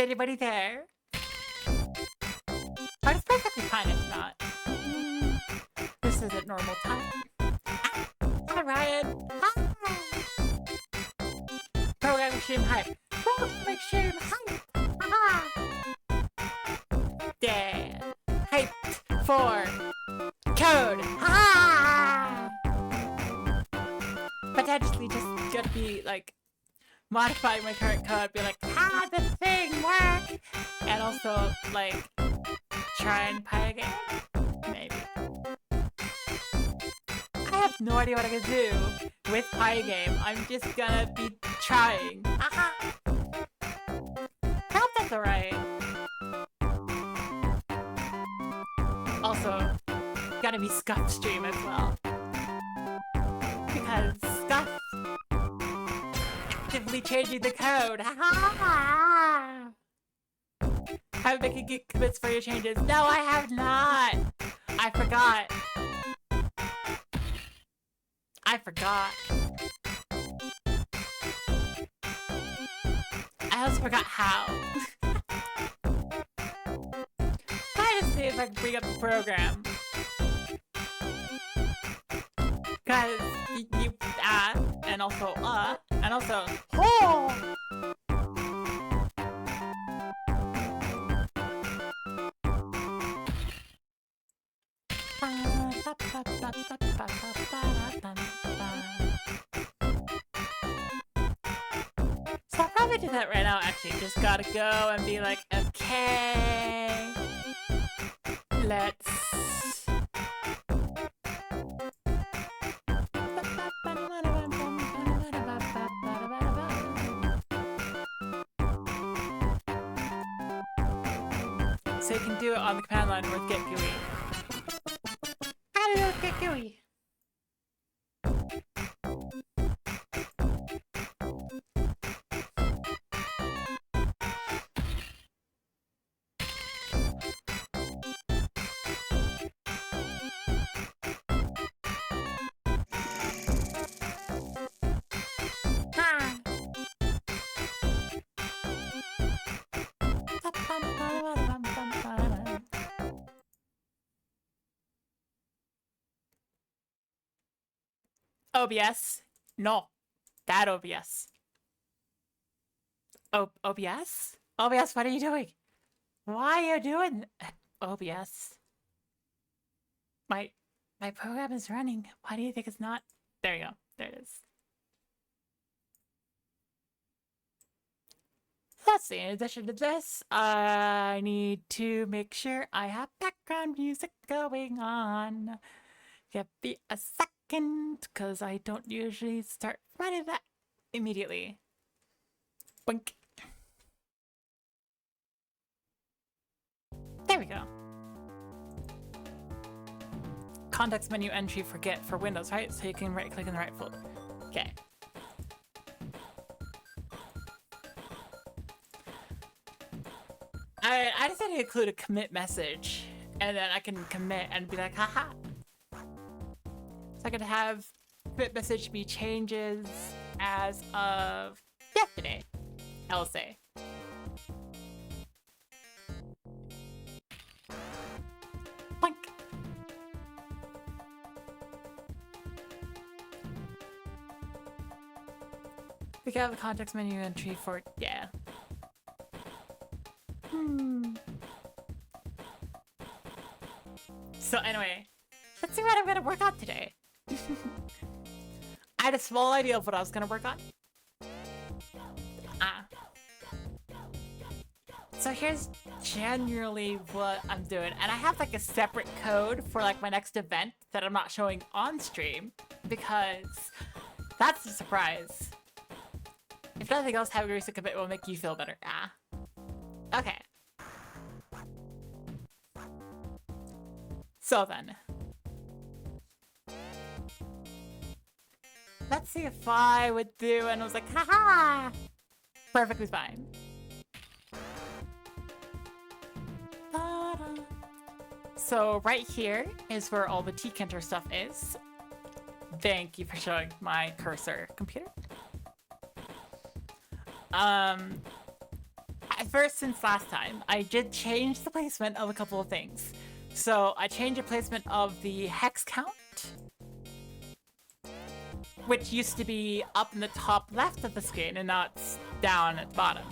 anybody there? Oh, it's perfectly fine if not. This isn't normal time. Hi, Ryan. Hi. Program Extreme Hype. Program Extreme Hype. Haha. Yeah. Hyped for code. Ha! Potentially just gonna be like modifying my current code, be like, how the thing work? And also like try and play a game. Maybe. I have no idea what I can do with Pygame. I'm just gonna be trying. Aha! I hope that's alright. Also, gotta be Scuff stream as well. Because Scuff actively changing the code. Ha! Have making git commits for your changes. No, I have not. I forgot. I also forgot how. Try to see if I can bring up the program. Cause you and also oh. So I'll probably do that right now, actually. Just gotta go and be like, okay, let's... So you can do it on the command line with Git GUI. How do you do it with Git GUI? OBS? No. That OBS. OBS? OBS, what are you doing? Why are you doing OBS? My program is running. Why do you think it's not? There you go. There it is. Let's see, in addition to this, I need to make sure I have background music going on. Give me a second, because I don't usually start running that immediately. Boink. There we go. Context menu entry for Git for Windows, right? So you can right click in the right folder. Okay. I decided to include a commit message, and then I can commit and be like, haha. So I could have commit message be changes as of yesterday, I'll say. Boink. We can have a context menu entry for, yeah. So anyway, let's see what I'm gonna work on today. I had a small idea of what I was gonna work on. So here's generally what I'm doing, and I have like a separate code for like my next event that I'm not showing on stream because that's a surprise. If nothing else, having a recent commit will make you feel better. Okay. So then, let's see if I would do, and I was like, haha, perfectly fine. So right here is where all the tkinter stuff is. Thank you for showing my cursor, computer. first, since last time, I did change the placement of a couple of things. So I changed the placement of the hex count, which used to be up in the top left of the screen, and now it's down at the bottom.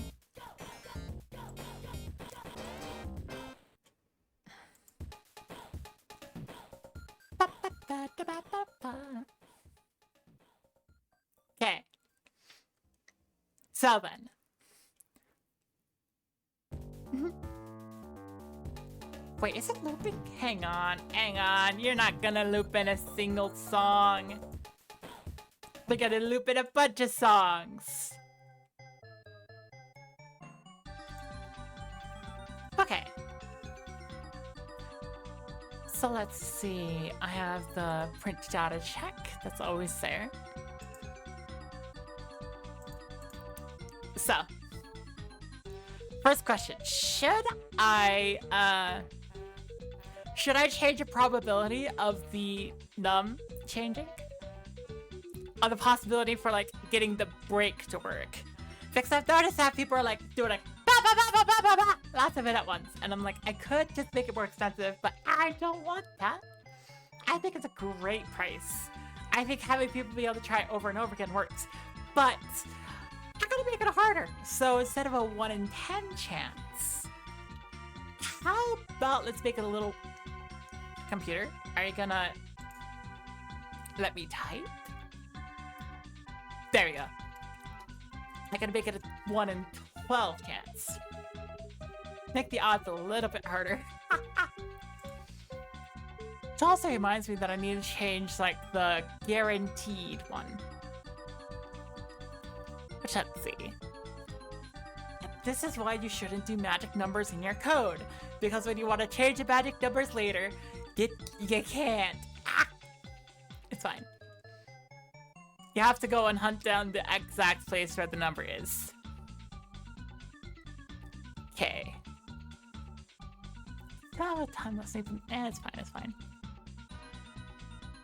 Okay. So then. Wait, is it looping? Hang on. You're not gonna loop in a single song. We're gonna loop in a bunch of songs. Okay. So let's see. I have the print data check. That's always there. So, first question. Should I change the probability of the num changing? Or the possibility for, like, getting the break to work? Because I've noticed that people are, like, doing, like, ba ba ba ba ba ba ba, lots of it at once. And I'm like, I could just make it more expensive, but I don't want that. I think it's a great price. I think having people be able to try it over and over again works. But I'm gonna make it harder. So instead of a 1 in 10 chance, how about let's make it a little... Computer, are you gonna let me type? There we go. I'm gonna make it a 1 in 12 chance. Make the odds a little bit harder. Which also reminds me that I need to change, like, the guaranteed one. Which, let's see. This is why you shouldn't do magic numbers in your code. Because when you want to change the magic numbers later, you can't. Ah! It's fine. You have to go and hunt down the exact place where the number is. Okay. Oh, time left sleeping. It's fine, it's fine.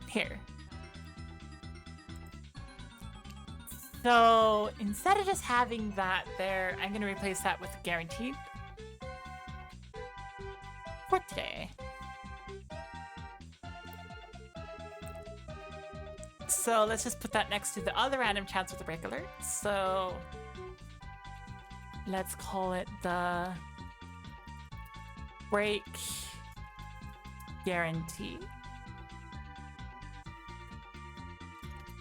Here. So, instead of just having that there, I'm gonna replace that with guaranteed. For today. So let's just put that next to the other random chance with the break alert. So let's call it the break guarantee.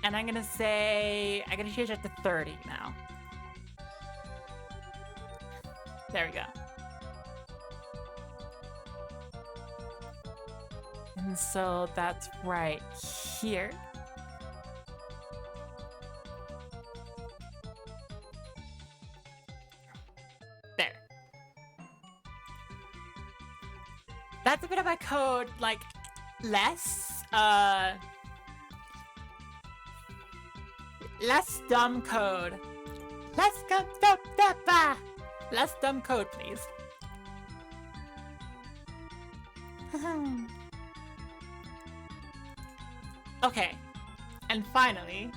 And I'm gonna change it to 30 now. There we go. And so that's right here. There. That's a bit of my code, like, less dumb code. Less dumb code, please. Okay, and finally,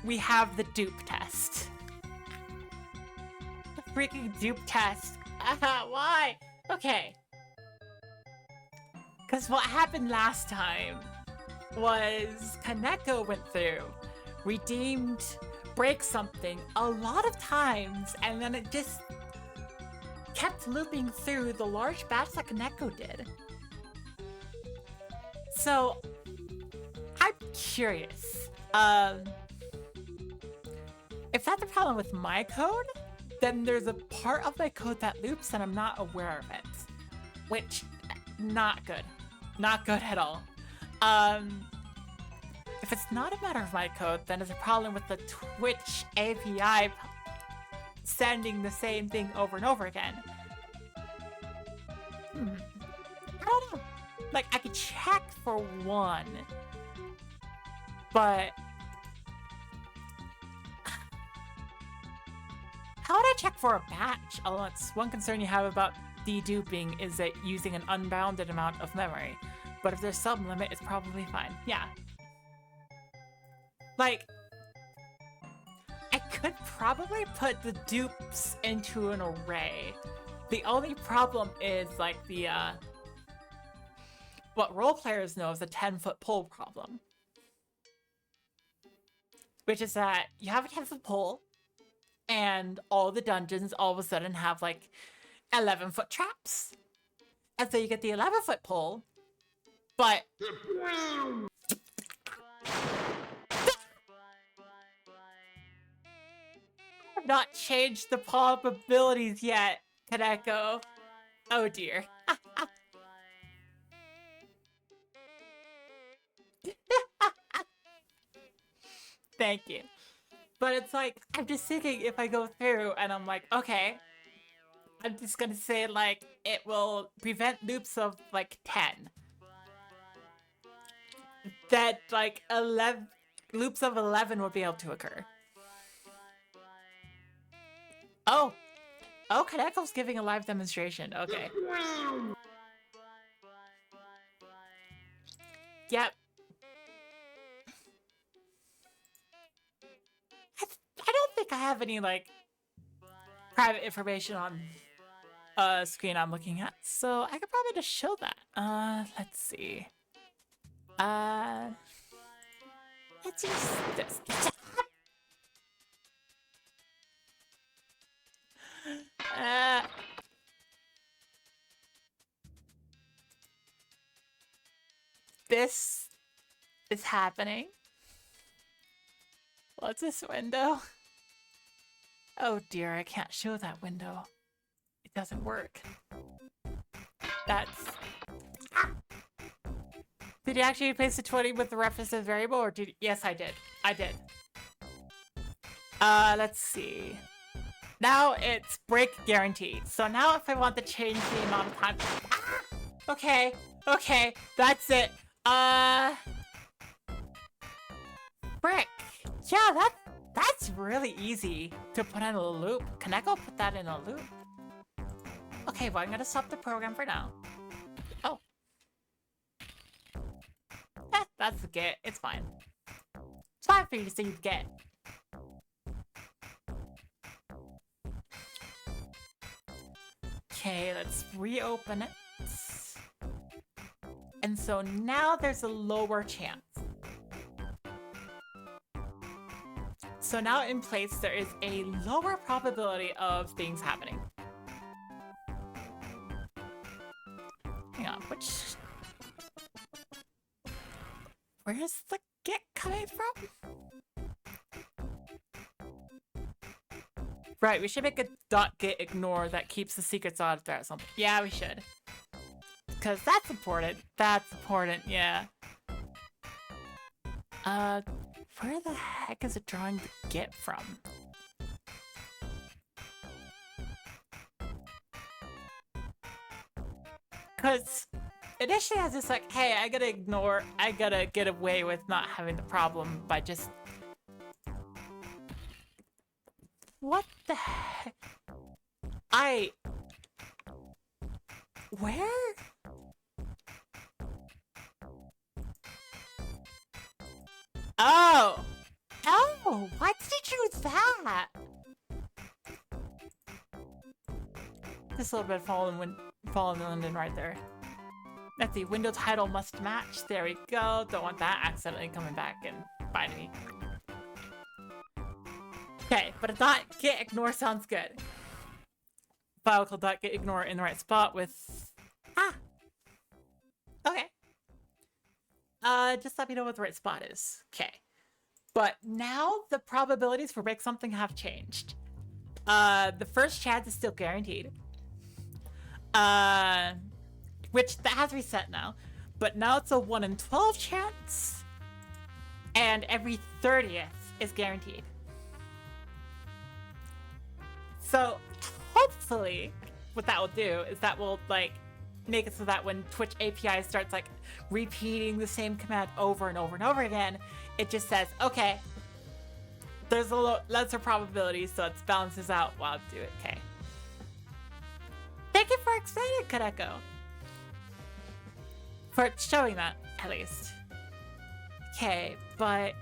we have the dupe test. The freaking dupe test. Why? Okay. Because what happened last time was Kaneko went through, redeemed, break something a lot of times, and then it just kept looping through the large batch that Kaneko did. So, I'm curious. If that's a problem with my code, then there's a part of my code that loops and I'm not aware of it. Which, not good. Not good at all. If it's not a matter of my code, then it's a problem with the Twitch API sending the same thing over and over again. I don't know. Like, I could check for one, but how would I check for a batch? Oh, that's one concern you have about deduping is that using an unbounded amount of memory. But if there's some limit, it's probably fine. Yeah. Like, I could probably put the dupes into an array. The only problem is like the what role players know is the 10-foot pole problem. Which is that you have a 10-foot pole and all the dungeons all of a sudden have like 11-foot traps. And so you get the 11-foot pole, but I've not changed the probabilities yet, Kaneko. Oh dear. Thank you. But it's like, I'm just thinking if I go through and I'm like, okay, I'm just gonna say like, it will prevent loops of like 10. That like 11, loops of 11 would be able to occur. Oh. Oh, Kaneko's giving a live demonstration. Okay. Yep. I don't think I have any, like, private information on screen I'm looking at, so I could probably just show that. Let's see. Let's use this. This is happening. What's this window? Oh dear, I can't show that window. It doesn't work. That's... Did you actually replace the 20 with the reference to the variable, or did you... Yes, I did. I did. Let's see. Now it's break guaranteed. So now if I want to change the amount of time... Ah! Okay, okay, that's it. Frick. Yeah, that's really easy to put in a loop. Can I go put that in a loop? Okay, well, I'm gonna stop the program for now. Oh. That's the get. It's fine. It's fine for you to see the get. Okay, let's reopen it. And so now there's a lower chance. So now in place, there is a lower probability of things happening. Hang on, where's the get coming from? Right, we should make a .get ignore that keeps the secrets out there or something. Yeah, we should. Because that's important. That's important, yeah. Where the heck is it drawing the get from? Because initially I was just like, hey, I gotta get away with not having the problem by just... What the heck? Where? Oh! Oh! Why did you choose that? Just a little bit of fallen London right there. Let's see, window title must match. There we go. Don't want that accidentally coming back and biting me. Okay, but a .get ignore sounds good. File called .get ignore in the right spot with... Ah! Okay. Just let me know what the right spot is. Okay. But now the probabilities for break something have changed. The first chance is still guaranteed. Which that has reset now. But now it's a 1 in 12 chance. And every 30th is guaranteed. So hopefully what that will do is that will like make it so that when Twitch API starts like repeating the same command over and over and over again, it just says, okay, there's a lesser probability, so it balances out while I do it. Okay. Thank you for explaining, Kaneko. For showing that, at least. Okay, but...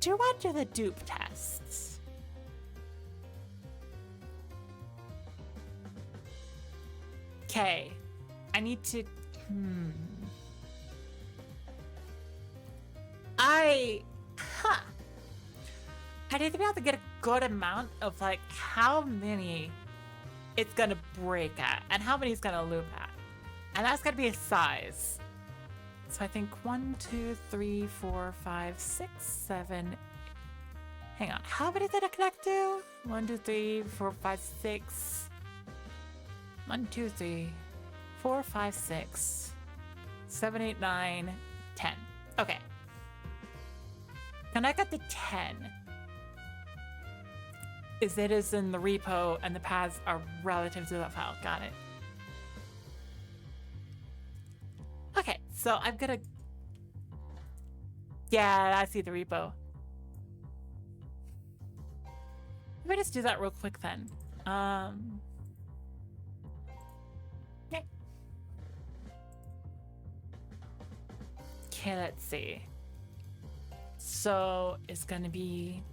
do want to do the dupe tests. Okay. I need to... I need to be able to get a good amount of, like, how many it's gonna break at, and how many it's gonna loop at. And that's gonna be a size. So I think 1, 2, 3, 4, 5, 6, 7... Hang on, how many did I connect to? 1, 2, 3, 4, 5, 6... 1, 2, 3, 4, 5, 6, 7, 8, 9, 10. Okay. Connect at the 10. It is in the repo and the paths are relative to that file. Got it. Okay, so I'm gonna... Yeah, I see the repo. Let me just do that real quick then. Okay. Okay, let's see. So it's gonna be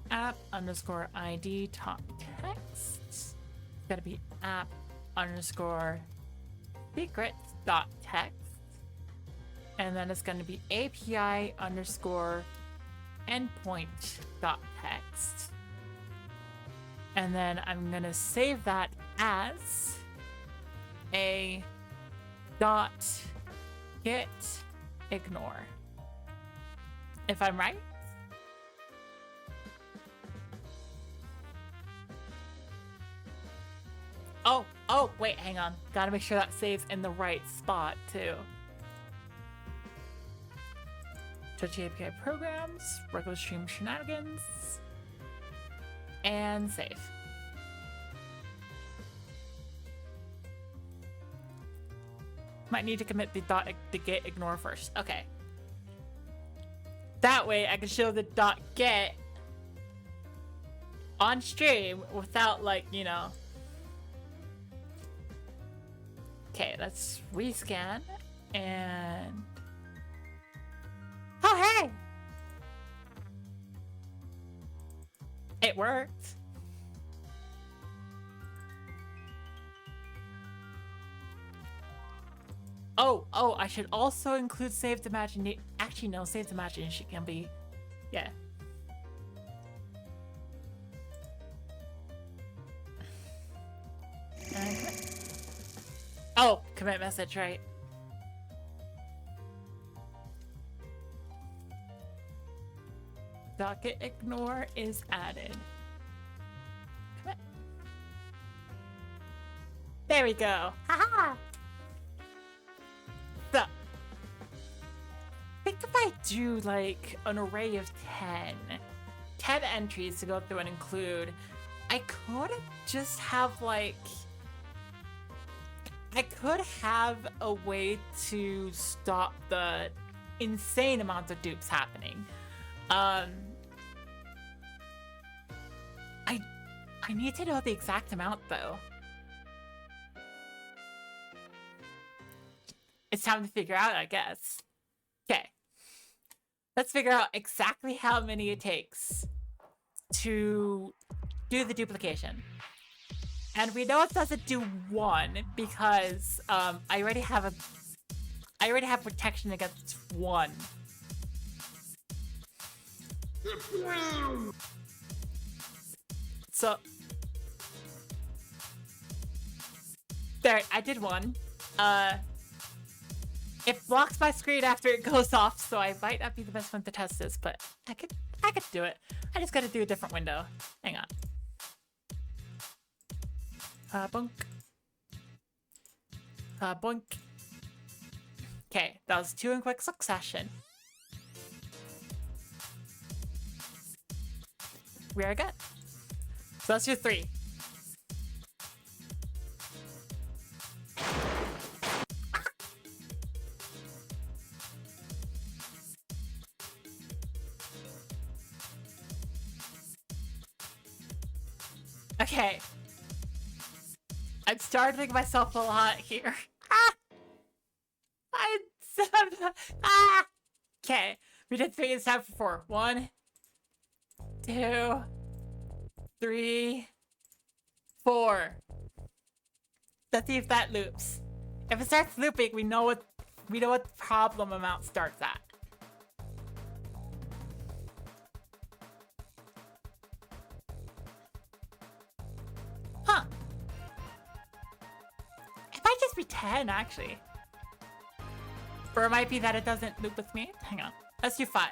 app underscore ID top text. It's gonna be app underscore secret dot text. And then it's gonna be API underscore endpoint dot text. And then I'm gonna save that as a dot get ignore. If I'm right? Oh, wait, hang on. Gotta make sure that saves in the right spot, too. Touch API programs, regular stream shenanigans, and save. Might need to commit the dot to get ignore first. Okay. That way I can show the dot get on stream without, like, you know. Okay, let's rescan and... Oh, hey! It worked. Oh, I should also include saved imagination. Actually, no, saved imagination can be, yeah. Oh, commit message, right. Docket ignore is added. Commit. There we go. Haha! So, I think if I do like an array of 10 entries to go through and include, I could just have like, I could have a way to stop the insane amount of dupes happening. I need to know the exact amount though. It's time to figure out, I guess. Okay. Let's figure out exactly how many it takes to do the duplication. And we know it doesn't do 1 because I already have protection against 1. So there, I did 1. It blocks my screen after it goes off, so I might not be the best one to test this, but I could do it. I just gotta do a different window. Hang on. Boink. Boink. Okay, that was 2 in quick succession. We are good. So that's your 3. Okay. I'm startling myself a lot here. Okay. We did 3, it's time for 4. 1, 2, 3, 4. Let's see if that loops. If it starts looping, we know what the problem amount starts at. Huh. It might just be 10, actually. Or it might be that it doesn't loop with me. Hang on. Let's do 5.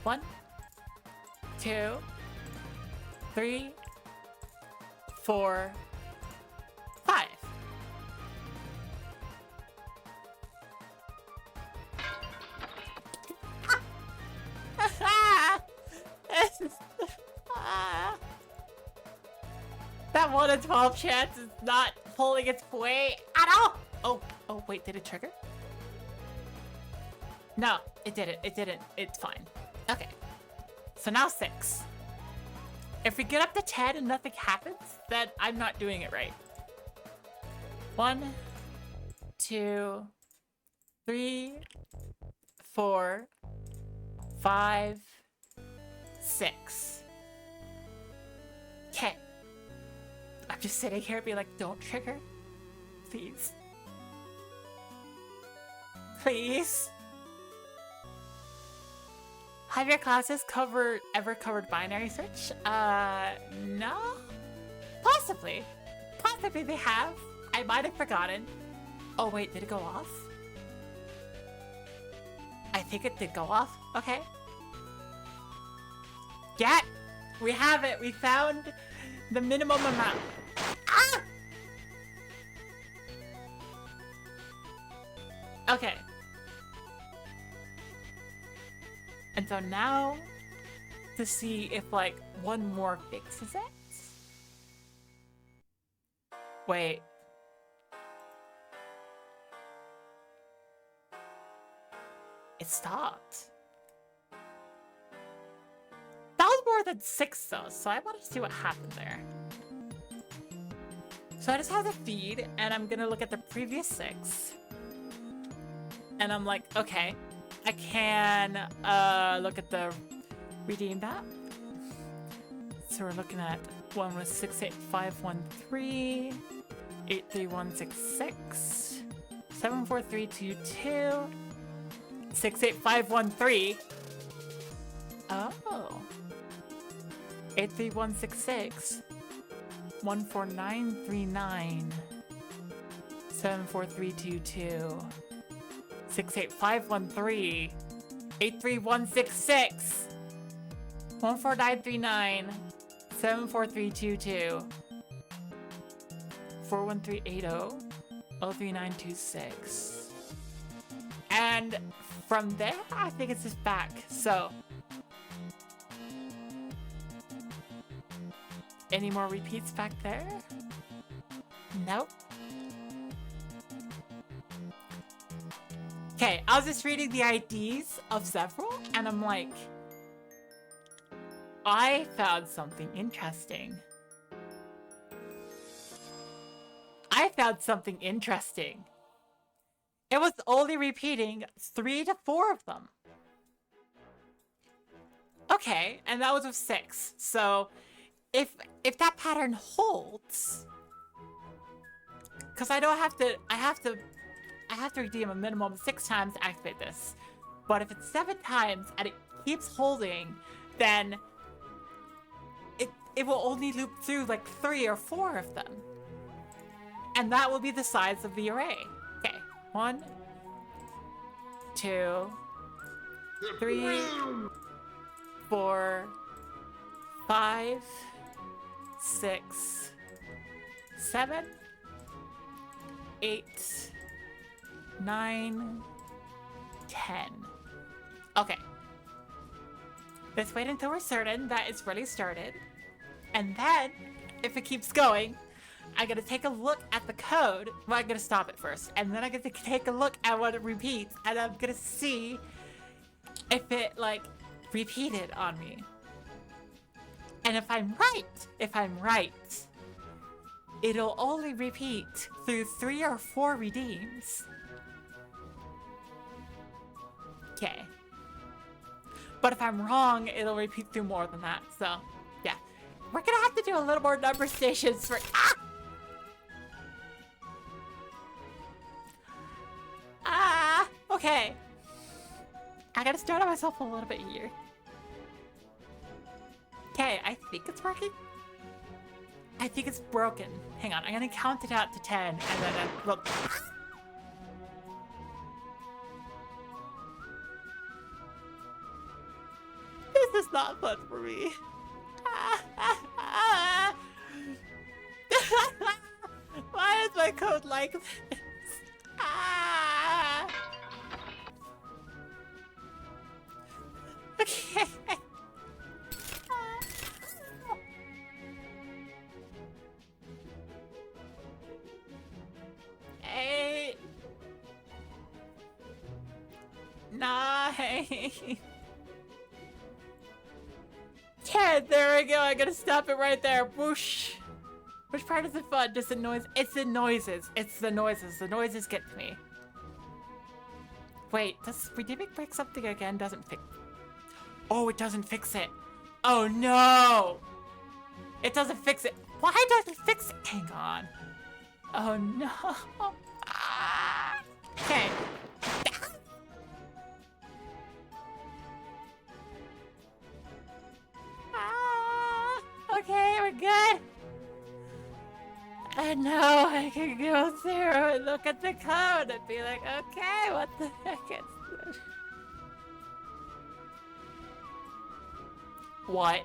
1, 2, 3, 4, 5. That 1 in 12 chance is not pulling its weight at all. Oh, wait, did it trigger? No, it didn't. It didn't. It's fine. Okay. So now 6. If we get up to 10 and nothing happens, then I'm not doing it right. 1, 2, 3, 4, 5, 6. Okay. I'm just sitting here being like, don't trigger. Please. Please. Have your classes ever covered binary search? No? Possibly. Possibly they have. I might have forgotten. Oh wait, did it go off? I think it did go off. Okay. Yeah, we have it. We found the minimum amount. Ah! Okay. And so now, to see if like one more fixes it. Wait. It stopped. That was more than 6 though, so I want to see what happened there. So I just have the feed, and I'm gonna look at the previous 6. And I'm like, okay, I can look at the redeemed app. So we're looking at one was 68513, 83166, 74322, 68513. Oh. 83166, 14939, 74322, 68513, 83166, 14939, 74322, 41380, 03926. And from there, I think it's just back. So, any more repeats back there? Nope. Okay, I was just reading the IDs of several, and I'm like, I found something interesting. It was only repeating 3 to 4 of them. Okay, and that was with 6. So if that pattern holds, because I have to redeem a minimum of 6 times to activate this. But if it's 7 times and it keeps holding, then it will only loop through like 3 or 4 of them. And that will be the size of the array. Okay, 1, 2, 3, 4, 5, 6, 7, 8, 9, 10. Okay. Let's wait until we're certain that it's really started. And then, if it keeps going, I'm gonna take a look at the code. Well, I'm gonna stop it first. And then I'm gonna take a look at what it repeats. And I'm gonna see if it, like, repeated on me. And if I'm right, it'll only repeat through 3 or 4 redeems. Okay. But if I'm wrong, it'll repeat through more than that. So, yeah. We're gonna have to do a little more number stations for... Ah! Ah! Okay. I gotta start on myself a little bit here. Okay, I think it's working. I think it's broken. Hang on, I'm gonna count it out to 10 and then look. This is not fun for me. Why is my code like this? Okay. 8, 9, 10. There we go. I'm gonna stop it right there. Whoosh. Which part is it fun? Just the noise? It's the noises. It's the noises. The noises get to me. Wait, does Redeemic break something again? Doesn't fix. Oh, it doesn't fix it. Oh no! It doesn't fix it. Why doesn't it fix it? Hang on. Oh no. Okay. Okay, we're good. And now I can go through and look at the code and be like, okay, what the heck is this? What?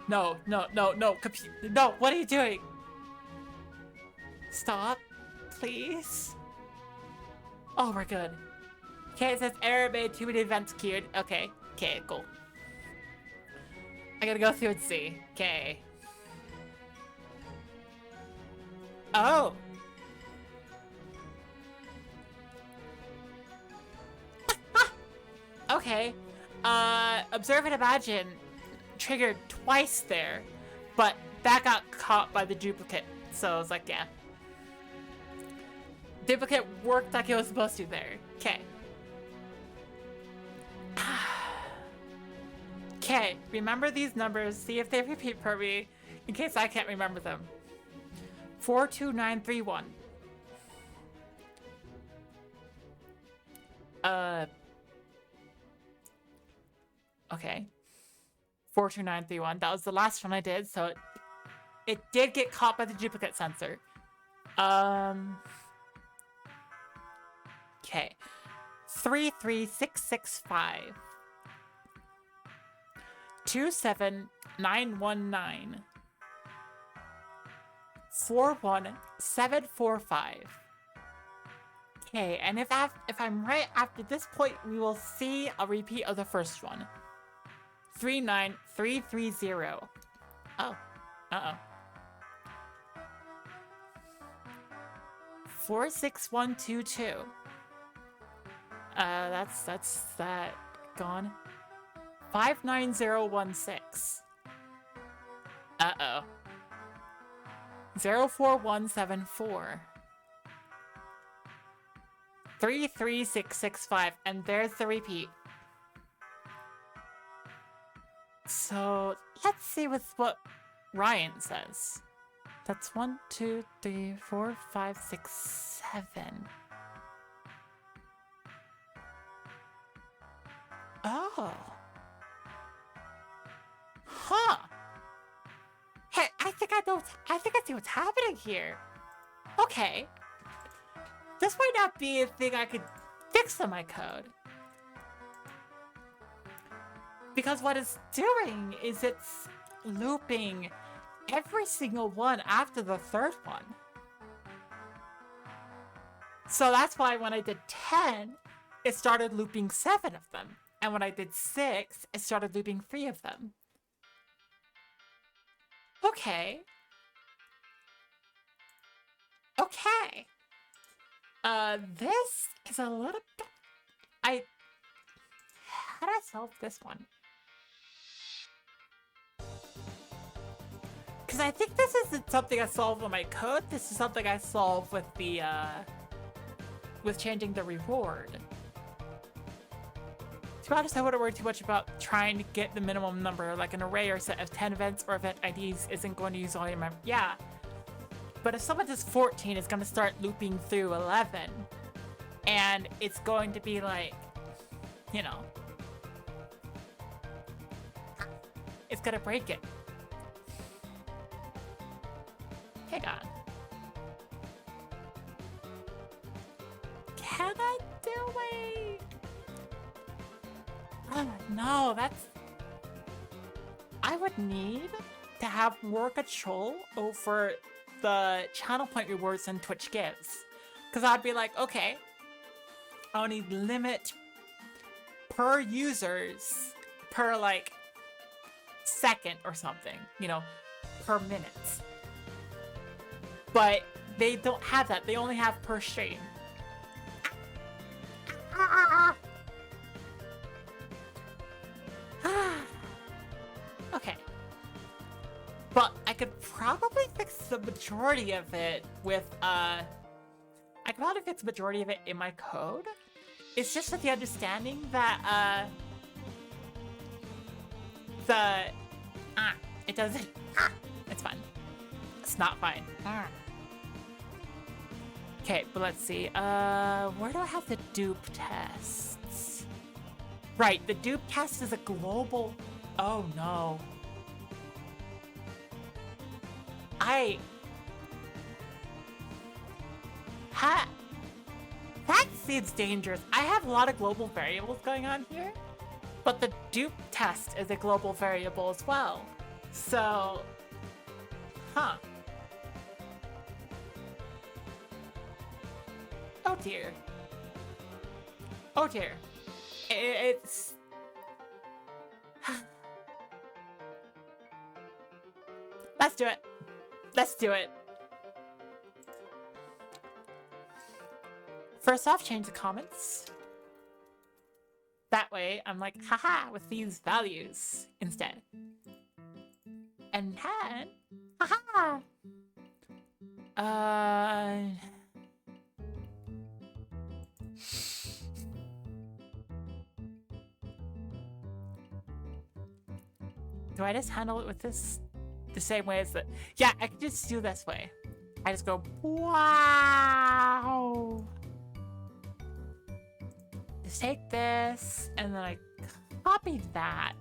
No, no, no, no, no, what are you doing? Stop, please. Oh, we're good. Okay, it says error made, too many events queued. Okay, okay, cool. I gotta go through and see. Okay. Oh. Okay. Observe and imagine triggered twice there, but that got caught by the duplicate. So I was like, yeah. Duplicate worked like it was supposed to there. Okay. Okay, remember these numbers, see if they repeat for me, in case I can't remember them. 42931. Okay. 42931. That was the last one I did, so it did get caught by the duplicate sensor. Okay. 33665. 27919. 41745. Okay, and if I'm right after this point, we will see a repeat of the first one. 39330. Oh. Uh-oh. 46122. That's that gone. 59016. Uh-oh. 04174. 33665, and there's the repeat. So let's see what Ryan says. That's 1, 2, 3, 4, 5, 6, 7. Oh. Huh. Hey, I think I see what's happening here. Okay. This might not be a thing I could fix on my code. Because what it's doing is it's looping every single one after the third one. So that's why when I did 10, it started looping 7 of them. And when I did 6, it started looping 3 of them. Okay. Okay. This is a little bit... How do I solve this one? Because I think this isn't something I solve with my code. This is something I solve with the, with changing the reward. To be honest, I wouldn't worry too much about trying to get the minimum number, like an array or set of 10 events or event IDs isn't going to use all your memory. Yeah. But if someone does 14, it's going to start looping through 11. And it's going to be like, you know, it's going to break it. Hang on. Can I do it? Oh, no, that's... I would need to have more control over the channel point rewards than Twitch gives. Because I'd be like, okay, I'll need limit per users per, like, second or something, you know, per minute. But they don't have that. They only have per stream. Okay. But I could probably fix the majority of it with, I could probably fix the majority of it in my code. It's just with the understanding that, it doesn't, it's fine. It's not fine. Okay, but let's see, where do I have the dupe tests? Right, the dupe test is a global, oh no. That seems dangerous. I have a lot of global variables going on here, but the dupe test is a global variable as well. So, huh. Oh dear. Oh dear. It's... Let's do it. Let's do it. First off, change the comments. That way, I'm like, haha, with these values instead. And then, haha. Do I just handle it with this the same way as the... Yeah, I can just do this way. I just go, wow. Just take this, and then I copy that.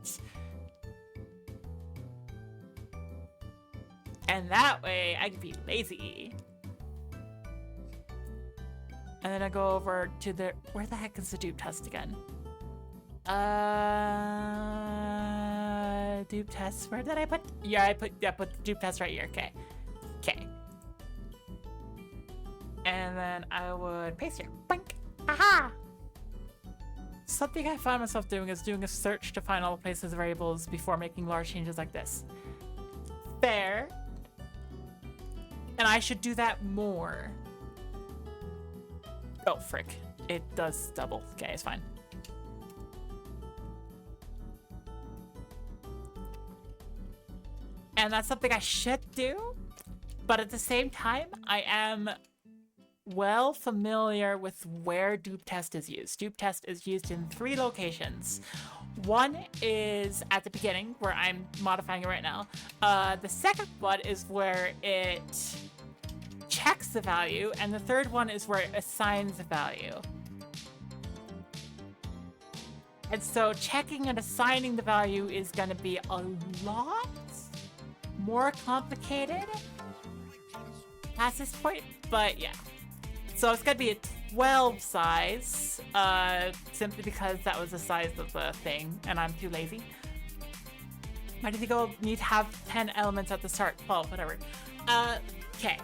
And that way, I can be lazy. And then I go over to the... Where the heck is the dupe test again? Dupe test. Where did I put? Yeah, I put the dupe test right here. Okay. Okay. And then I would paste here. Boink. Aha! Something I find myself doing is doing a search to find all the places variables before making large changes like this. Fair. And I should do that more. Oh, frick. It does double. Okay, it's fine. And that's something I should do, but at the same time, I am well familiar with where dupe test is used. Dupe test is used in 3 locations. One is at the beginning, where I'm modifying it right now. The second one is where it checks the value, and the third one is where it assigns the value. And so checking and assigning the value is going to be a lot more complicated past this point, but yeah. So it's gonna be a 12 size, simply because that was the size of the thing, and I'm too lazy. Why did you go need to have 10 elements at the start? 12, whatever. Okay.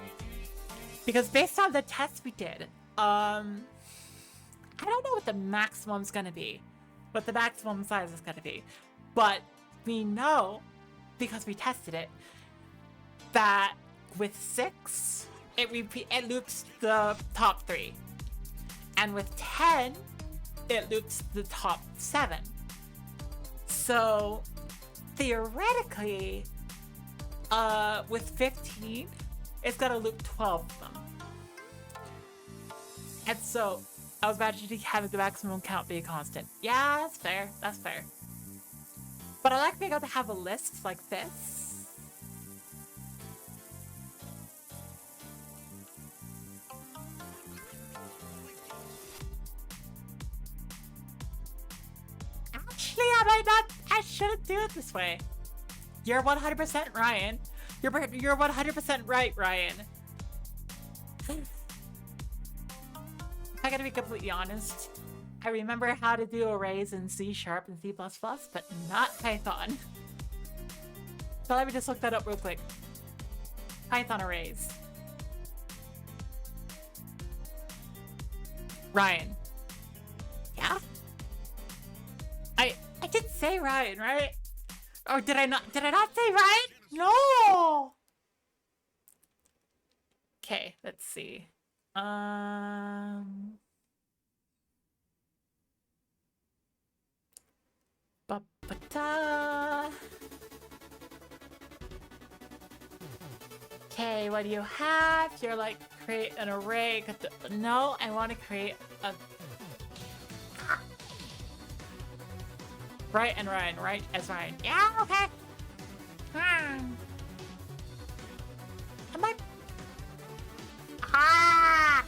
Because based on the tests we did, I don't know what the maximum's gonna be, what the maximum size is gonna be, but we know, because we tested it, that with 6, it loops the top 3. And with 10, it loops the top 7. So, theoretically, with 15, it's gonna loop 12 of them. And so, I was imagining having the maximum count be a constant. Yeah, that's fair. That's fair. But I like being able to have a list like this. Actually, I shouldn't do it this way. You're 100% Ryan. You're 100% right, Ryan. I gotta be completely honest. I remember how to do arrays in C# and C++, but not Python. So let me just look that up real quick. Python arrays. Ryan. Yeah? I did say Ryan, right? Or did I not? Did I not say Ryan? No! Okay, let's see. Ba-ba-da. Okay, what do you have? You're like, create an array. No, I want to create a... Right and Ryan, right as Ryan. Yeah, okay. Am I... Ah!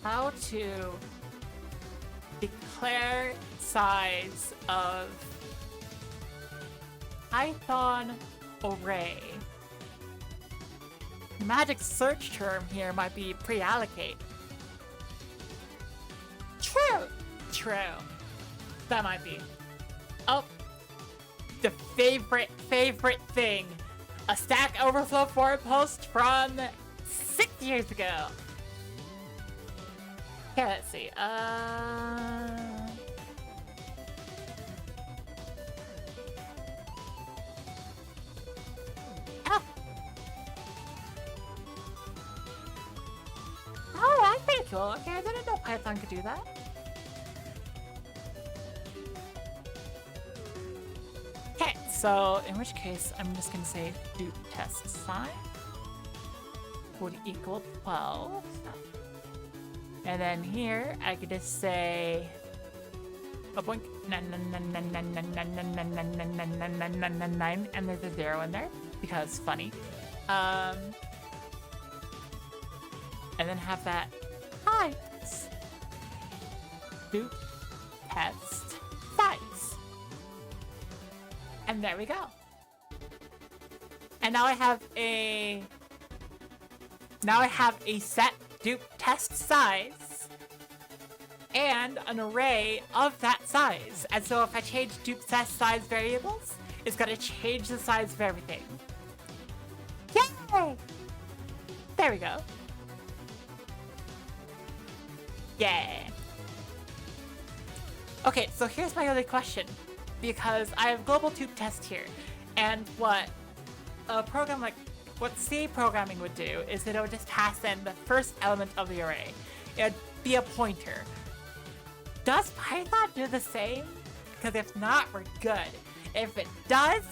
How to declare size of Python array. The magic search term here might be pre-allocate. True. True. That might be. Oh. The favorite thing. A Stack Overflow forum post from 6 years ago. Okay, let's see. Oh, that's pretty cool. Okay, I didn't know Python could do that. Okay, so in which case, I'm just gonna say do test size would equal 12. And then here, I could just say a boink, 9, and there's a 0 in there because funny. And then have that times do test size. And there we go. And now I have a set dupe test size and an array of that size. And so if I change dupe test size variables, it's gonna change the size of everything. Yay! There we go. Yeah. Okay, so here's my other question. Because I have global tube test here. And what a program like what C programming would do is that it would just pass in the first element of the array. It would be a pointer. Does Python do the same? Because if not, we're good. If it does...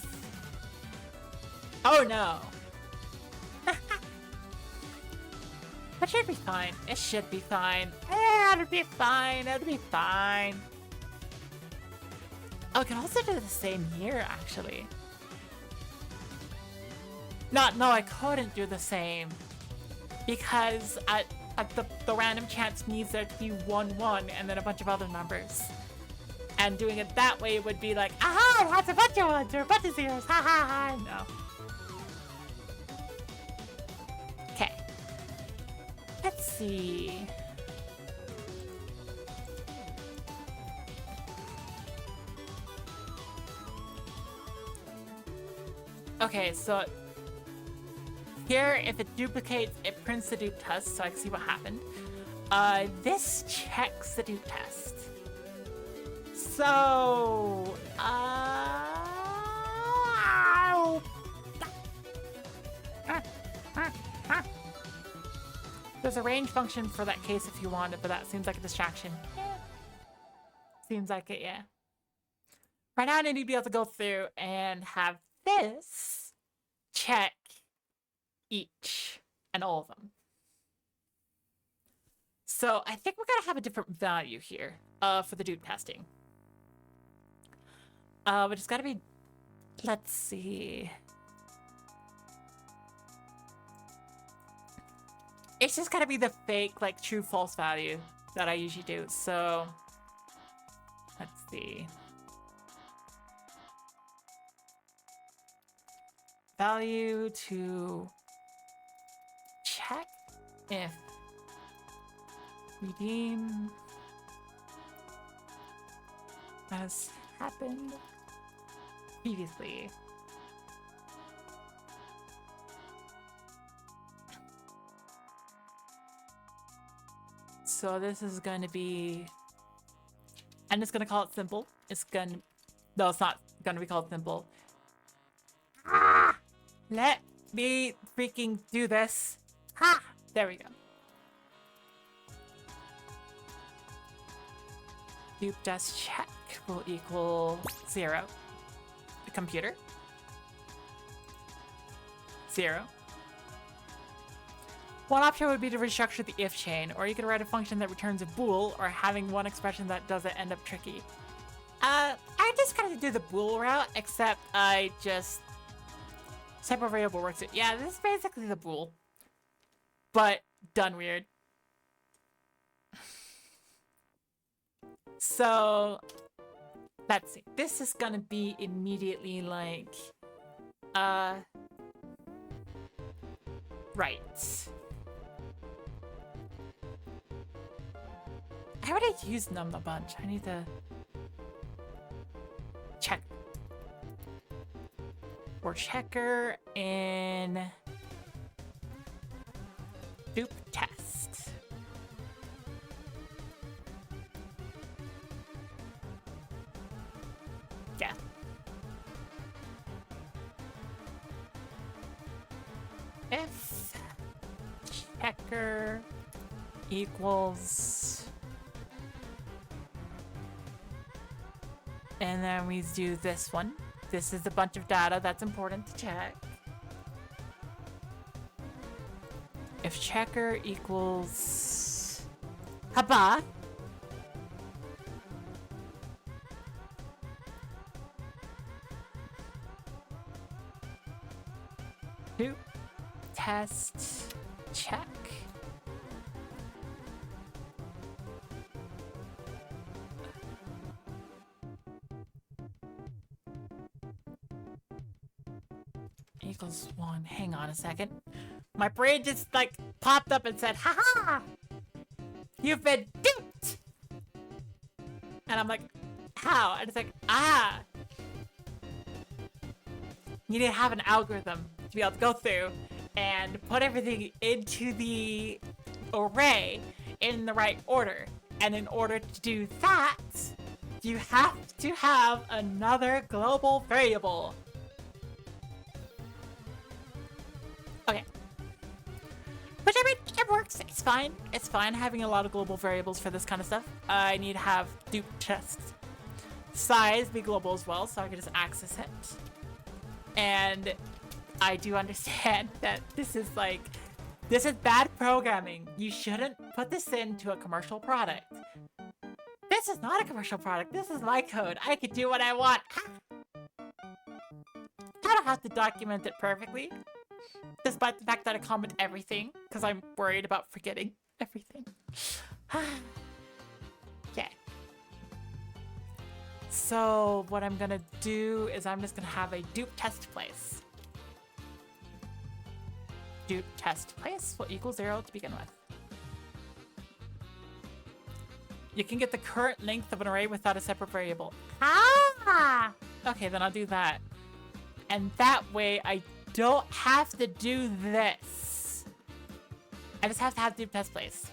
Oh no. It should be fine. It should be fine. It'll be fine. It'll be fine. Oh, I can also do the same here, actually. No, I couldn't do the same. Because at the random chance needs there to be 1, 1, and then a bunch of other numbers. And doing it that way would be like, aha, it has a bunch of 1s or a bunch of 0s, ha ha ha, no. Okay. Let's see. Okay, so here, if it duplicates, it prints the dupe test, so I can see what happened. This checks the dupe test. So, there's a range function for that case if you want it, but that seems like a distraction. Yeah. Seems like it, yeah. Right now, I need to be able to go through and have this check each and all of them. So I think we're gonna have a different value here for the dupe testing. But it's gotta be, let's see. It's just gotta be the fake, like, true false value that I usually do. So let's see. Value to check if redeem has happened previously. So this is going to be, I'm just going to call it simple. It's going to, no, it's not going to be called simple. Ah! Let me freaking do this. Ha! There we go. Dupe test check will equal 0. The computer. 0. One option would be to restructure the if chain, or you could write a function that returns a bool, or having one expression that doesn't end up tricky. I just kind of do the bool route, except I just separate variable works it. Yeah, this is basically the bool, but done weird. So let's see. This is gonna be immediately like, right. I already used num a bunch. I need to check. Or checker in dupe test. Yeah. If checker equals, and then we do this one. This is a bunch of data that's important to check. If checker equals haba, to test check. Equals 1. Hang on a second. My brain just like popped up and said, haha! You've been duped! And I'm like, how? And it's like, ah! You need to have an algorithm to be able to go through and put everything into the array in the right order. And in order to do that, you have to have another global variable. Okay. Which, I mean, it works. It's fine. It's fine having a lot of global variables for this kind of stuff. I need to have dupe test size be global as well, so I can just access it. And I do understand that this is bad programming. You shouldn't put this into a commercial product. This is not a commercial product. This is my code. I can do what I want. I don't have to document it perfectly, despite the fact that I comment everything, because I'm worried about forgetting everything. Yeah. So what I'm gonna do is I'm just gonna have a dupe test place. Dupe test place will equal 0 to begin with. You can get the current length of an array without a separate variable. Ah! Okay, then I'll do that. And that way I don't have to do this. I just have to have dupe test place.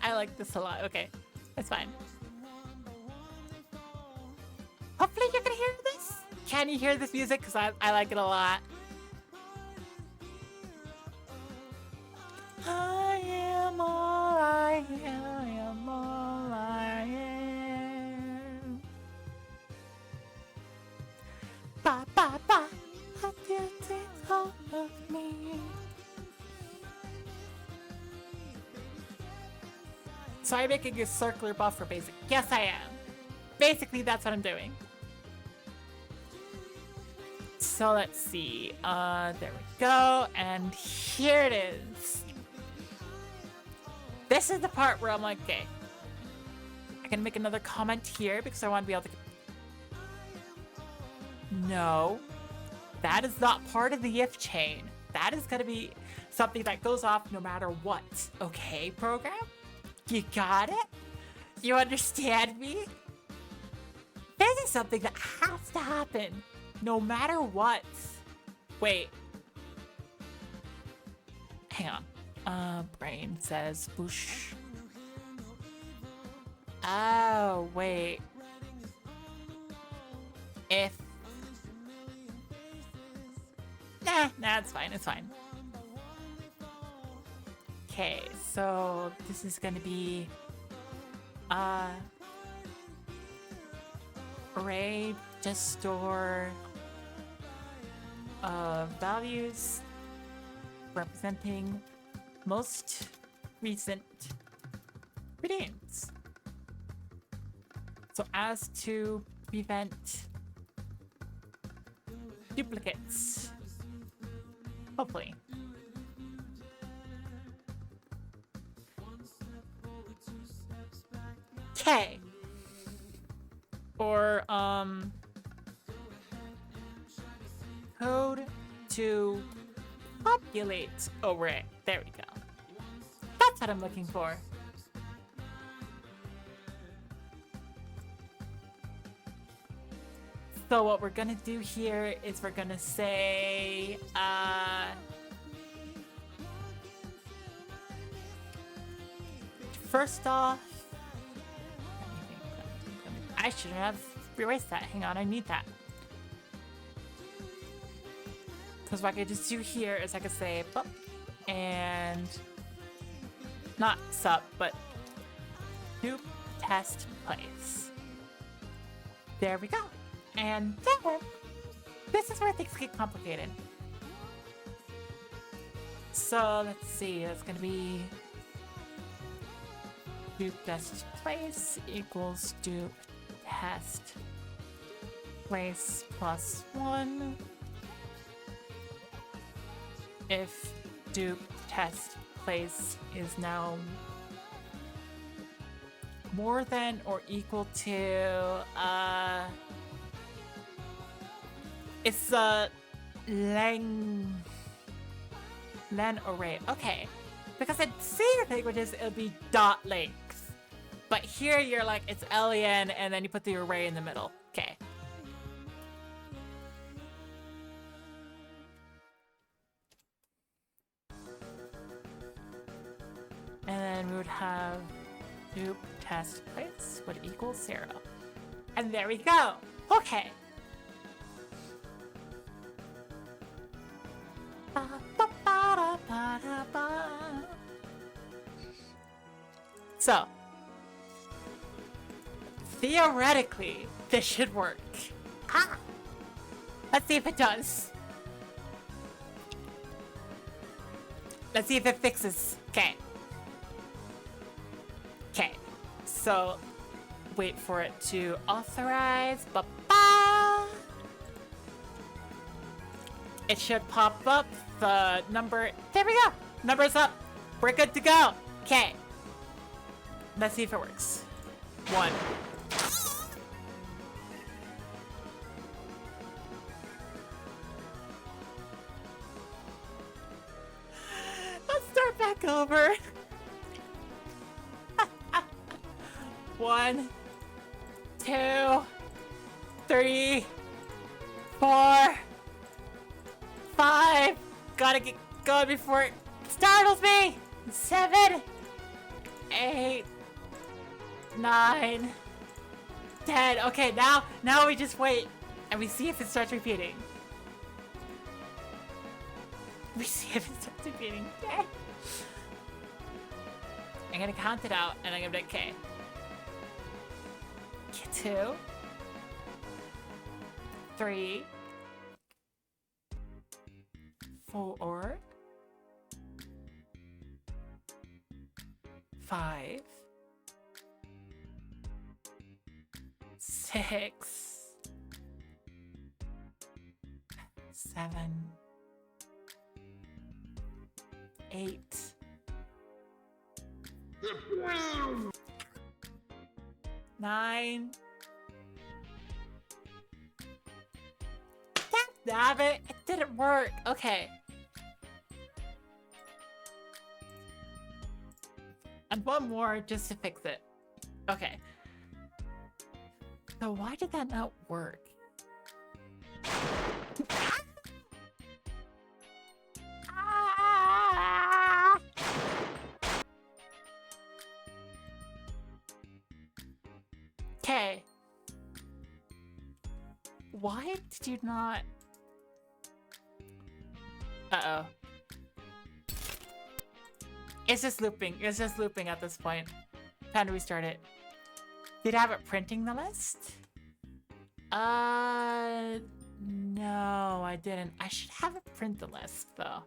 I like this a lot. Okay, that's fine. Hopefully you can hear this. Can you hear this music? Because I like it a lot. I am all So I'm making a circular buffer basic. Yes, I am. Basically, that's what I'm doing. So let's see. There we go. And here it is. This is the part where I'm like, okay, I can make another comment here because I want to be able to... No, that is not part of the if chain. That is going to be something that goes off no matter what. Okay, program? You got it? You understand me? This is something that has to happen no matter what. Wait. Hang on. Brain says boosh. Oh, wait. If... Nah, it's fine, it's fine. Okay, so this is gonna be... array just store... values representing most recent redeems. So as to prevent duplicates, hopefully. Okay. Or code to populate array. There we go. That's what I'm looking for. So what we're gonna do here is we're gonna say, first off, I shouldn't have erased that. Hang on, I need that. Because what I could just do here is I could say, bup, and not sub, but do test place. There we go. And then, this is where things get complicated. So let's see, it's gonna be do test place equals do test place plus 1 if dupe test place is now more than or equal to it's a len array. Okay, because in C languages it'll be dot length, but here you're like it's len and then you put the array in the middle. Okay. And then we would have dupe test place would equal 0. And there we go. Okay. So, theoretically, this should work. Ah! Let's see if it does. Let's see if it fixes. Okay. Okay. So, wait for it to authorize. Ba-ba! It should pop up the number. There we go. Number's up. We're good to go. Okay. Let's see if it works. 1. Let's start back over. 1, 2, 3, 4, 5. Gotta get going before it startles me. 7, 8, 9, 10. Okay, now we just wait and we see if it starts repeating. We see if it starts repeating. Okay. I'm gonna count it out and I'm gonna be like, okay. 2, 3, 4, 5, 6, 7, 8, 9. Damn it! It didn't work. Okay. And one more just to fix it. Okay. So why did that not work? Okay. Why did you not... Uh-oh. It's just looping. It's just looping at this point. Time to restart it. Did I have it printing the list? No, I didn't. I should have it print the list, though.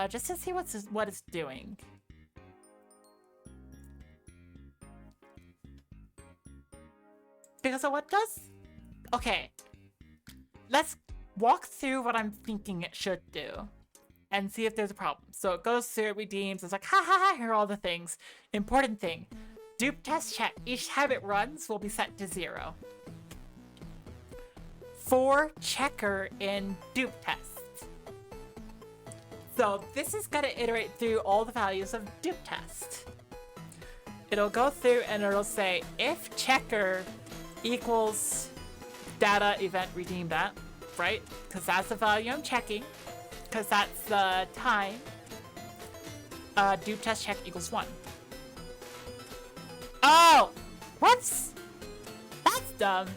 Just to see what it's doing. Because of what does... Okay. Let's walk through what I'm thinking it should do. And see if there's a problem. So it goes through, it redeems, it's like, ha ha ha, here are all the things. Important thing. Dupe test check. Each time it runs will be set to 0. For checker in dupe test. So this is gonna iterate through all the values of dupe test. It'll go through and it'll say, if checker equals data event redeem that, right? Because that's the value I'm checking. Because that's the time. Dupe test check equals 1. Oh! Whoops! That's dumb.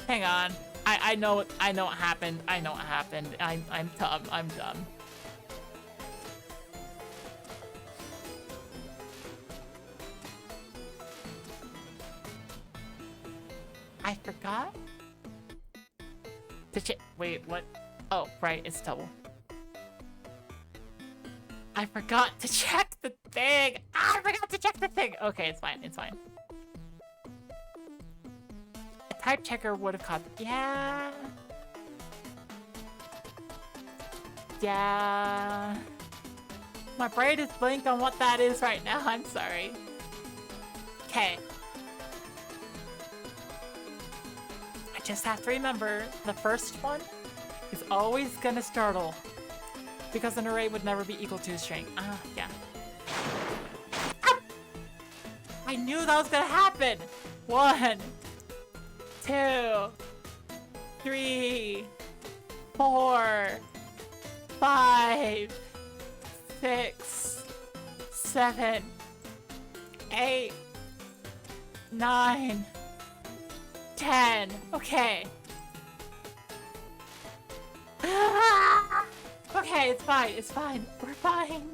Hang on. I know what happened. I know what happened. I'm dumb. I'm dumb. I forgot to check. Wait, what? Oh, right, it's double. I forgot to check the thing. I forgot to check the thing. Okay, it's fine. It's fine. A type checker would have caught. Yeah. Yeah. My brain is blank on what that is right now. I'm sorry. Okay. I just have to remember the first one is always gonna startle. Because an array would never be equal to a string. Yeah. Ah! I knew that was gonna happen! 1, 2, 3, 4, 5, 6, 7, 8, 9, 10. Okay. Okay, it's fine. It's fine. We're fine.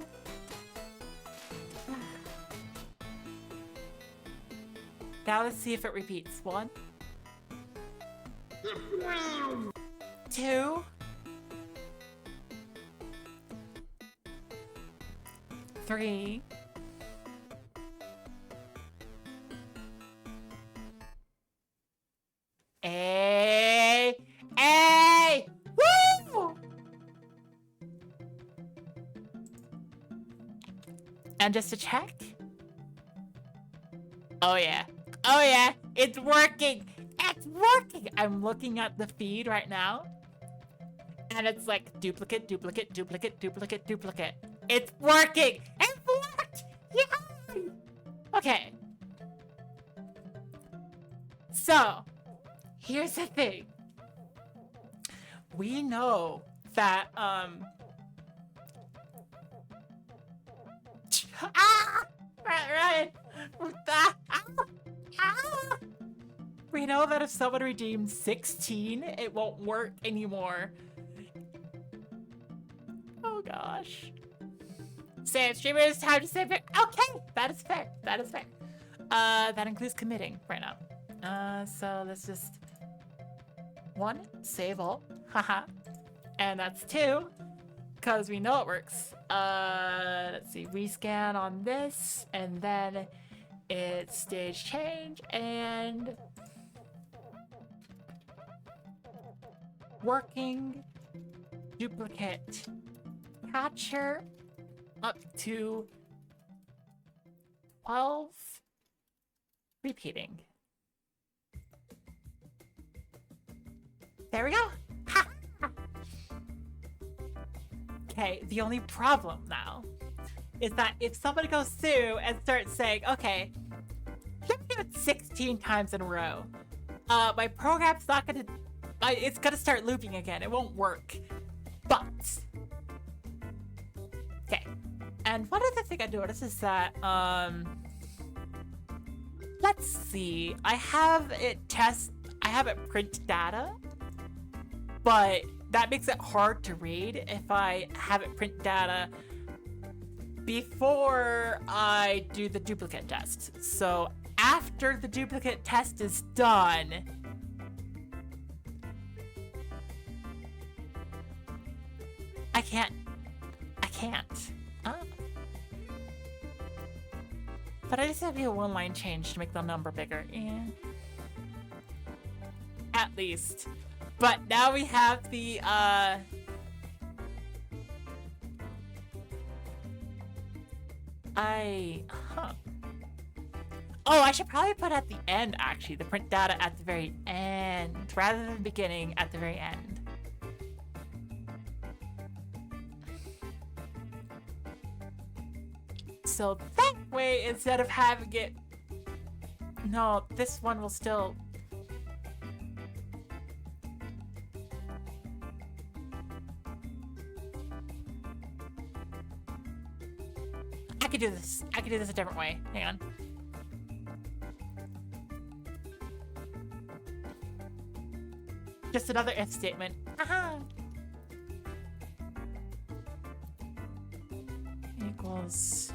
Now let's see if it repeats. 1, 2, 3, 4, woo! And just to check. Oh yeah. Oh yeah. It's working. It's working. I'm looking at the feed right now. And it's like duplicate, duplicate, duplicate, duplicate, duplicate. It's working. It worked. Yeah. Okay. So, here's the thing. We know that, Right. We know that if someone redeems 16, it won't work anymore. Oh gosh. Save streamers, time to save it. Okay, that is fair. That is fair. That includes committing right now. So let's just 1, save all. Haha. And that's 2. Because we know it works. Let's see, rescan on this, and then It's stage change and working duplicate catcher up to 12 repeating. There we go. Ha! Okay, the only problem now is that if somebody goes through and starts saying, okay, let me do it 16 times in a row, my program's not gonna, it's gonna start looping again. It won't work. But, okay. And one other thing I noticed is that, let's see, I have it print data, but that makes it hard to read if I have it print data before I do the duplicate test. So after the duplicate test is done, I can't. But I just have to do a one-line change to make the number bigger. Yeah. At least. But now we have the, Oh, I should probably put at the end, actually, the print data at the very end, rather than beginning at the very end. So that way, instead of having it... No, this one will still... I could do this. I could do this a different way. Hang on. Just another if statement. Aha! Equals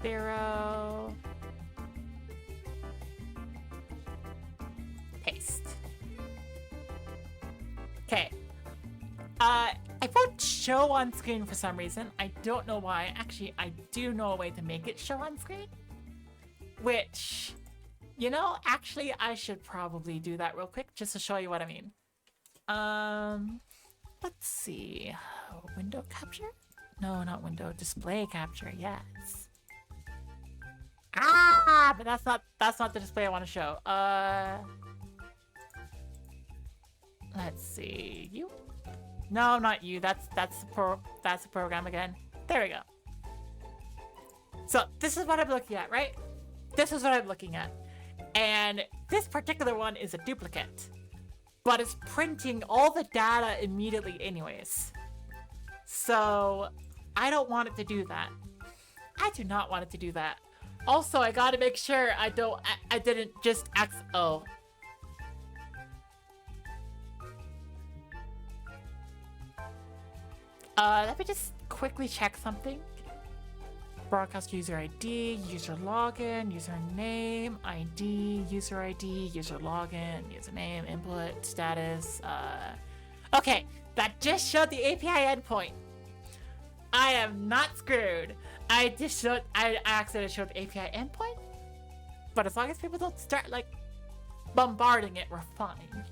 0. Paste. Okay. I won't show on screen for some reason. I don't know why. Actually, I do know a way to make it show on screen. Which, you know, actually, I should probably do that real quick just to show you what I mean. Let's see. Window capture? No, not window. Display capture. Yes. Ah, but that's not the display I want to show. Let's see. You? No, not you. That's the program again. There we go. So this is what I'm looking at, right? This is what I'm looking at. And this particular one is a duplicate, but it's printing all the data immediately anyways. So I don't want it to do that. I do not want it to do that. Also, I gotta make sure I didn't just oh. Let me just quickly check something. Broadcast user ID, user login, username, ID, user login, username, input, status, Okay, that just showed the API endpoint. I am not screwed. I accidentally showed the API endpoint. But as long as people don't start, like, bombarding it, we're fine.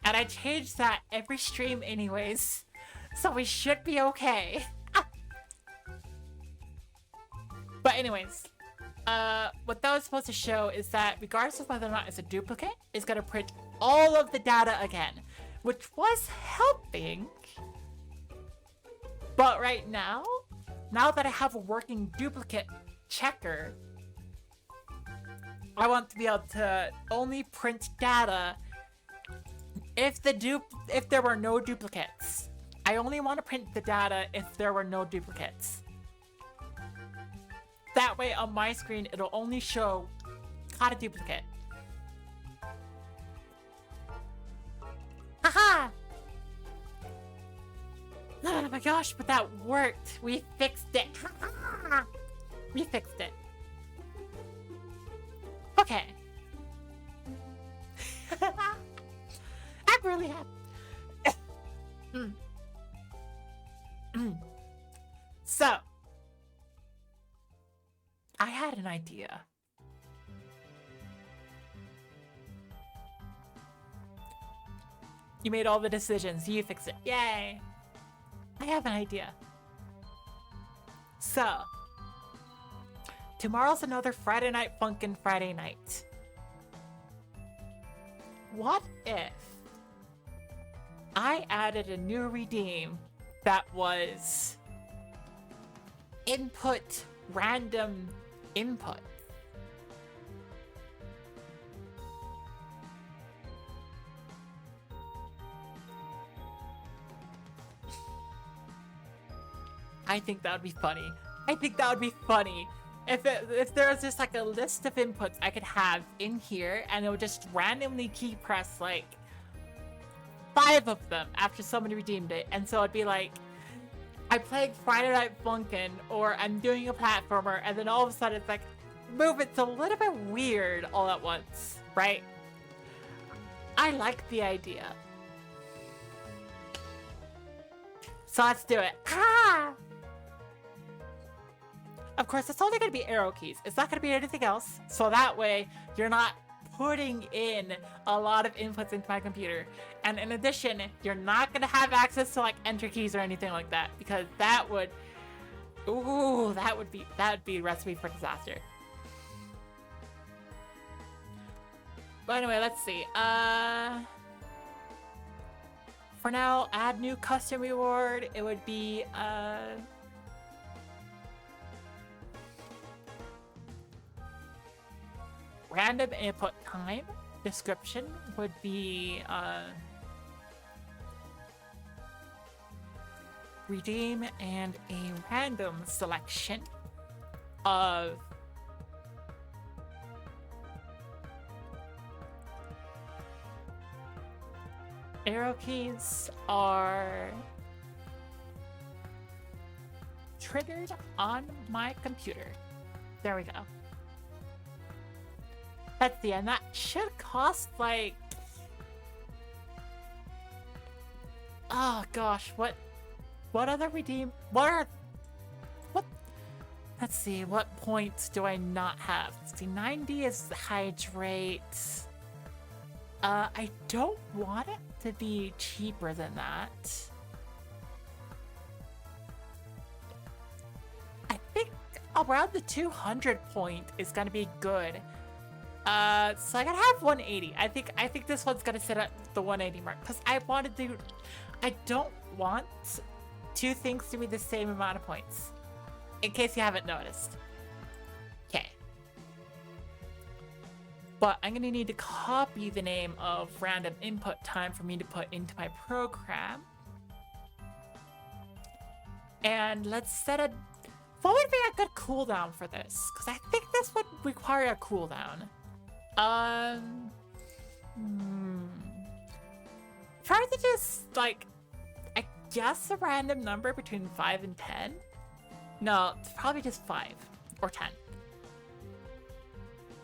And I changed that every stream anyways. So we should be okay. But anyways, what that was supposed to show is that regardless of whether or not it's a duplicate, it's gonna print all of the data again, which was helping. But right now that I have a working duplicate checker, I want to be able to only print data if there were no duplicates. I only want to print the data if there were no duplicates. That way on my screen, it'll only show caught a duplicate. Haha! Oh my gosh, but that worked. We fixed it. We fixed it. Okay. I'm really happy. So, I had an idea. You made all the decisions. You fix it. Yay! I have an idea. So, tomorrow's another Friday Night Funkin' Friday night. What if I added a new redeem that was input random input? I think that would be funny. I think that would be funny. If there was just like a list of inputs I could have in here and it would just randomly key press like 5 of them after somebody redeemed it. And so it'd be like, I'm playing Friday Night Funkin' or I'm doing a platformer and then all of a sudden it's like, movement's a little bit weird all at once, right? I like the idea. So let's do it. Ah! Of course, it's only going to be arrow keys. It's not going to be anything else. So that way, you're not putting in a lot of inputs into my computer. And in addition, you're not going to have access to like enter keys or anything like that. Because that would... Ooh, that would be a recipe for disaster. But anyway, let's see. For now, add new custom reward. It would be... random input time. Description would be redeem and a random selection of arrow keys are triggered on my computer. There we go. That's the end. That should cost like... Oh gosh, what other redeem? What? Let's see, what points do I not have? Let's see, 90 is the hydrate. I don't want it to be cheaper than that. I think around the 200 point is gonna be good. So I gotta have 180. I think this one's gonna sit at the 180 mark because I don't want 2 things to be the same amount of points. In case you haven't noticed. Okay. But I'm gonna need to copy the name of random input time for me to put into my program. And let's set a... What would be a good cooldown for this? Because I think this would require a cooldown. Try to just, like, I guess a random number between 5 and 10? No, it's probably just 5 or 10.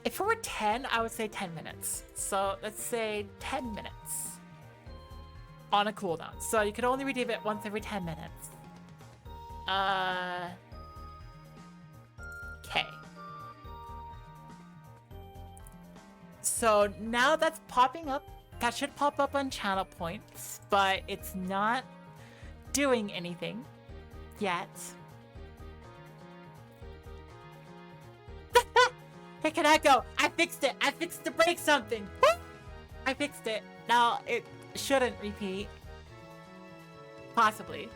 If it were 10, I would say 10 minutes. So let's say 10 minutes on a cooldown. So you can only redeem it once every 10 minutes. Okay. So now that's popping up. That should pop up on channel points, but it's not doing anything yet. Hey, can I go? I fixed it. I fixed to break something. I fixed it. Now it shouldn't repeat. Possibly.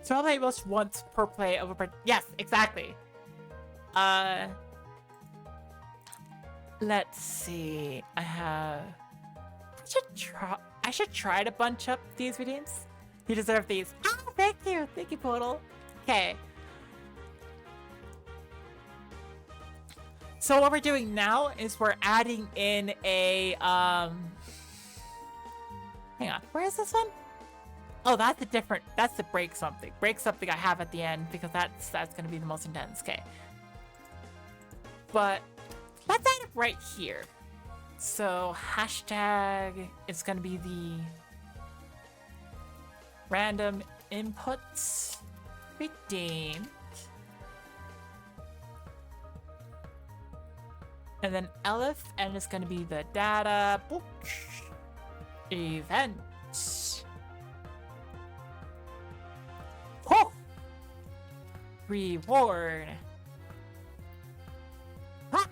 So I'll play most once per play of a... Yes, exactly. Let's see. I should try to bunch up these redeems. You deserve these. Ah, thank you. Thank you, Poodle. Okay. So what we're doing now is we're adding in a, hang on. Where is this one? Oh, that's the break something. Break something I have at the end because that's going to be the most intense. Okay. But let's add it right here. So hashtag is going to be the random inputs redeemed And then Elif, and it's gonna be the data book event. Oh! Reward. Ah!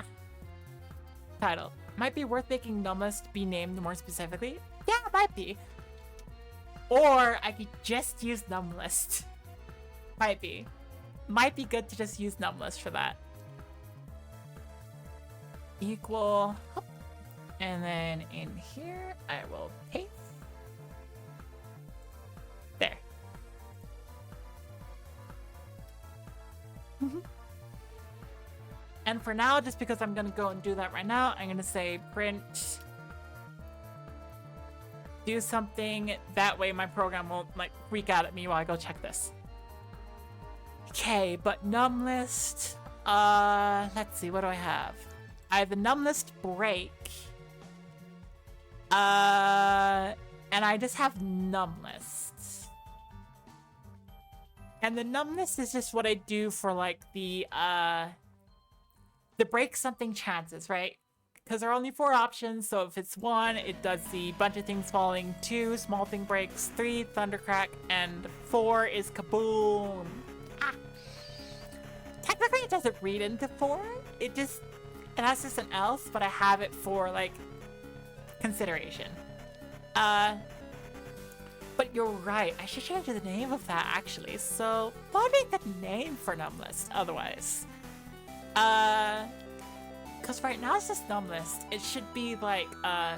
Title. Might be worth making Numlist be named more specifically. Yeah, it might be. Or I could just use Numlist. Might be. Might be good to just use Numlist for that. Equal. And then in here, I will paste. There. And for now, just because I'm gonna go and do that right now, I'm gonna say print. Do something, that way my program won't like freak out at me while I go check this. Okay, but Numlist, let's see, what do I have? I have the Numlist break. And I just have Numlist. And the Numlist is just what I do for like the break something chances, right? Because there are only 4 options, so if it's 1, it does the bunch of things falling, 2, small thing breaks, 3, thundercrack, and 4 is kaboom. Ah. Technically, it doesn't read into 4. It has just an else, but I have it for, like, consideration. But you're right, I should change the name of that, actually. So, what would be a good name for Numlist, otherwise? Because right now it's just Numlist. It should be like, I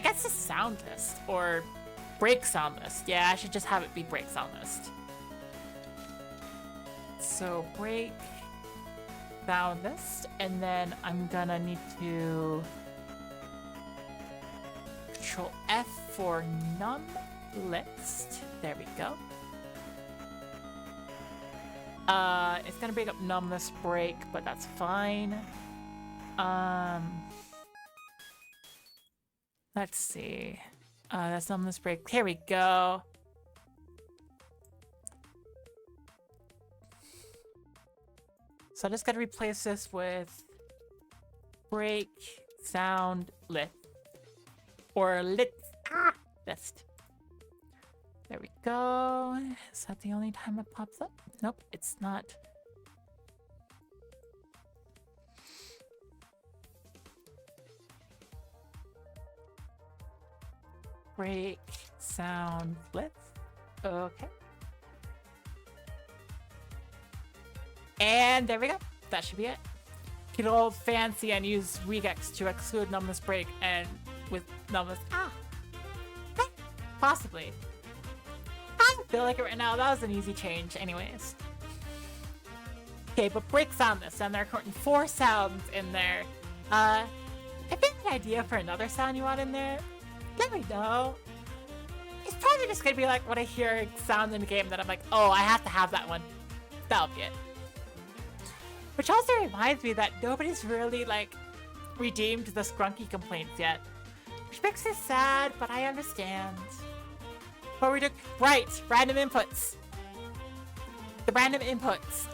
guess a sound list, or break sound list. Yeah, I should just have it be break sound list. So break sound list, and then I'm gonna need to Control F for Numlist. There we go. It's gonna bring up Numlist break, but that's fine. Let's see. That's Numlist break. Here we go. So I just gotta replace this with break sound lit. Or lit list. There we go. Is that the only time it pops up? Nope, it's not. Break sound list. Okay. And there we go. That should be it. Get all fancy and use regex to exclude Numlist break and with Numlist. Possibly. I don't feel like it right now. That was an easy change anyways. Okay, but break sound list, and there are currently 4 sounds in there. If you have an idea for another sound you want in there, let me know. It's probably just gonna be like when I hear sounds in the game that I'm like, oh, I have to have that one. That'll be it. Which also reminds me that nobody's really like redeemed the Scrunky complaints yet. Which makes me sad, but I understand. What we do? Right, random inputs. The random inputs,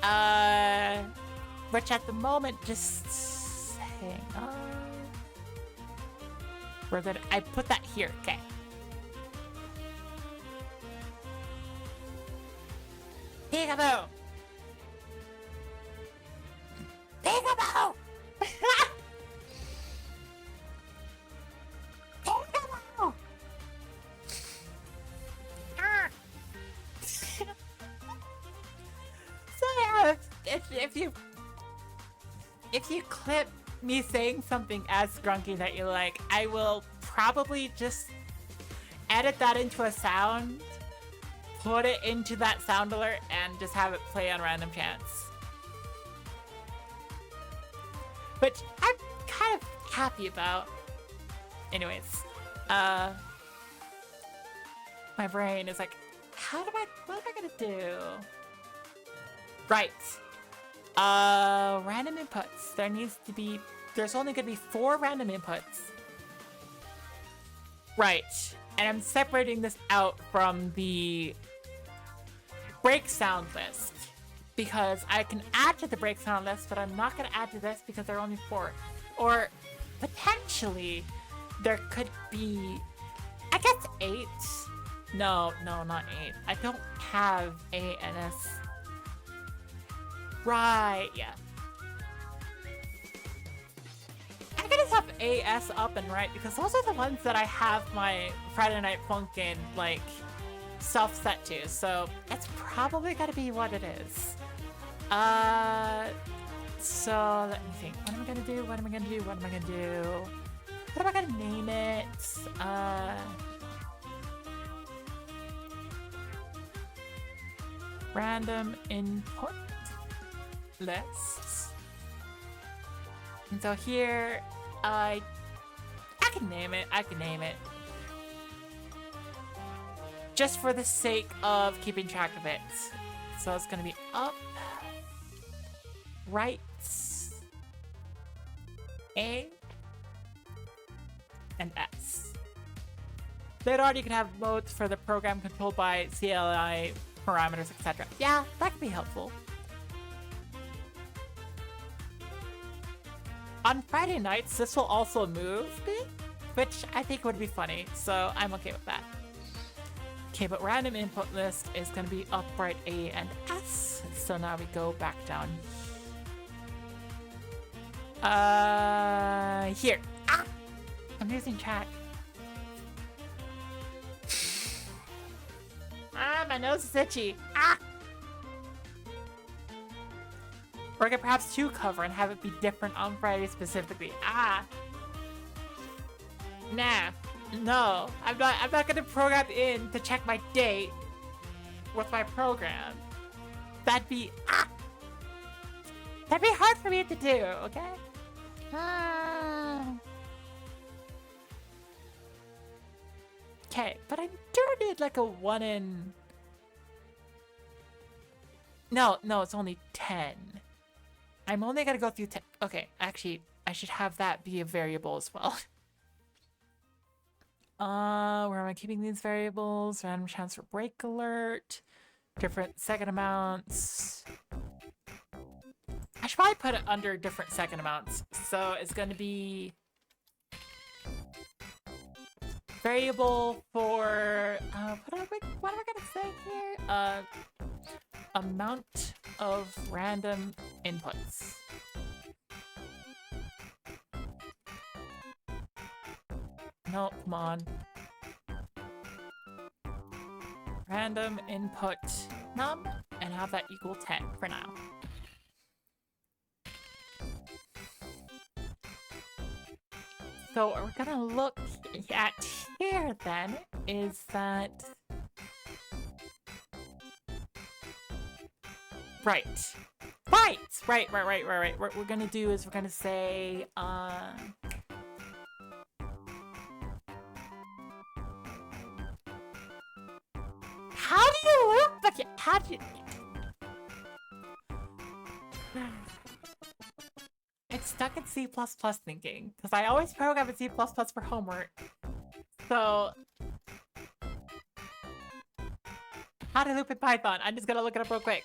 which at the moment, just hang on. Where did I put that here? Okay. Peekaboo! Peekaboo! Peekaboo! So yeah, if you clip me saying something as Scrunky that you like, I will probably just edit that into a sound, put it into that sound alert, and just have it play on random chance. Which I'm kind of happy about. Anyways, my brain is like, what am I gonna do? Right. Random inputs. There's only gonna be 4 random inputs. Right. And I'm separating this out from the break sound list. because I can add to the break sound list, but I'm not going to add to this because there are only 4. Or potentially there could be, I guess 8. No, not 8. I don't have A and S. Right, yeah. I could just have AS up and right because those are the ones that I have my Friday Night Funkin' like self set to, so it's probably gotta be what it is. So let me think. What am I gonna do? What am I gonna do? What am I gonna do? What am I gonna name it? Random input lists. And so here, I can name it. I can name it. Just for the sake of keeping track of it. So it's gonna be up, right, A, and S. Later on, you can have modes for the program controlled by CLI parameters, etc. Yeah, that could be helpful. On Friday nights, this will also move me, which I think would be funny, so I'm okay with that. Okay, but random input list is going to be upright A and S, so now we go back down. Here. Ah! I'm losing track. Ah, my nose is itchy. Ah! Or I could perhaps 2 cover and have it be different on Friday specifically. Ah! Nah. No. I'm not gonna program in to check my date with my program. That'd be that'd be hard for me to do, okay? Okay, but I do need like a 1 in... No, it's only 10. I'm only gonna go through 10. Okay, actually, I should have that be a variable as well. Where am I keeping these variables? Random transfer break alert. Different second amounts. I should probably put it under different second amounts. So it's gonna be variable for what am I gonna say here? Amount of random inputs. No, come on. Random input num, and have that equal 10 for now. So what we're gonna look at here then is that... Right. What we're gonna do is we're gonna say, how do you loop the... How do you... It's stuck in C++ thinking, because I always program in C++ for homework. So... How to loop in Python? I'm just gonna look it up real quick.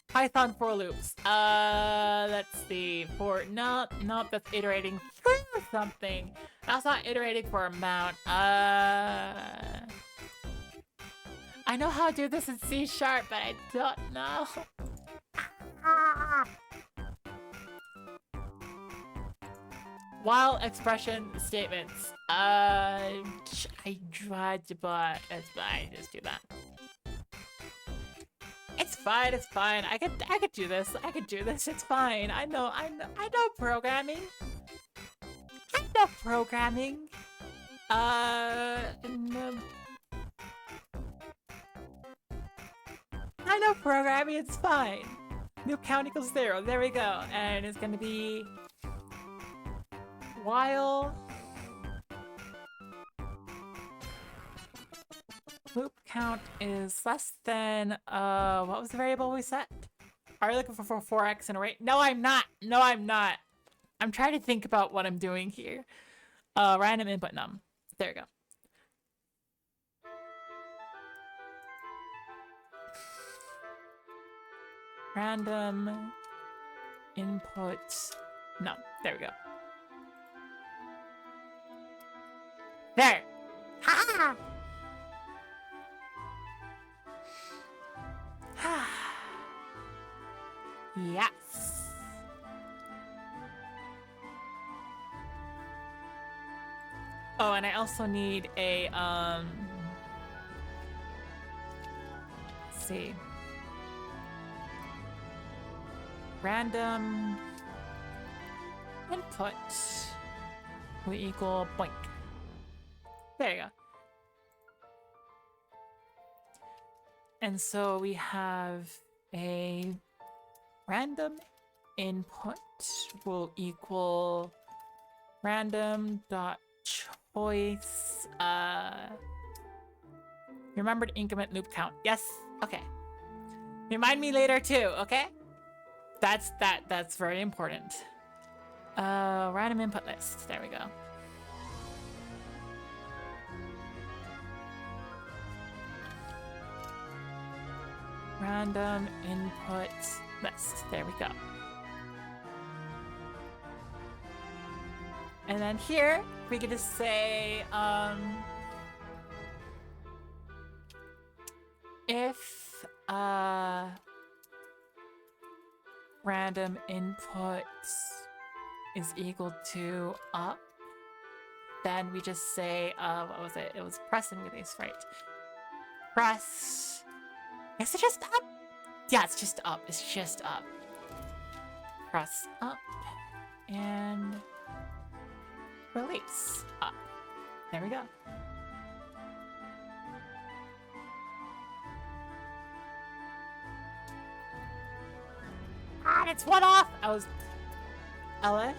Python for loops. Let's see. Nope, that's iterating through something. That's not iterating for amount. I know how to do this in C#, but I don't know. While expression statements. I tried to, but it's fine. Just do that. It's fine. I could do this. It's fine. I know programming. I know programming, it's fine. New count equals 0. There we go. And it's gonna be while loop count is less than what was the variable we set? Are you looking for 4x in a rate? No, I'm not. I'm trying to think about what I'm doing here. Random input num. There we go. random input num. There we go. There. Ha! Yes. Oh, and I also need a let's see. Random input will equal boink. There you go. And so we have a random input will equal random dot choice. Remember to increment loop count. Yes. Okay. Remind me later too. Okay. That's very important. Random input list. There we go. Random input list. There we go. And then here we get to say if random input is equal to up, then we just say what was it? It was press and release, right? Press. Is it just up? Yeah, it's just up. It's just up. Press up and release up. There we go. And it's one off. I was ls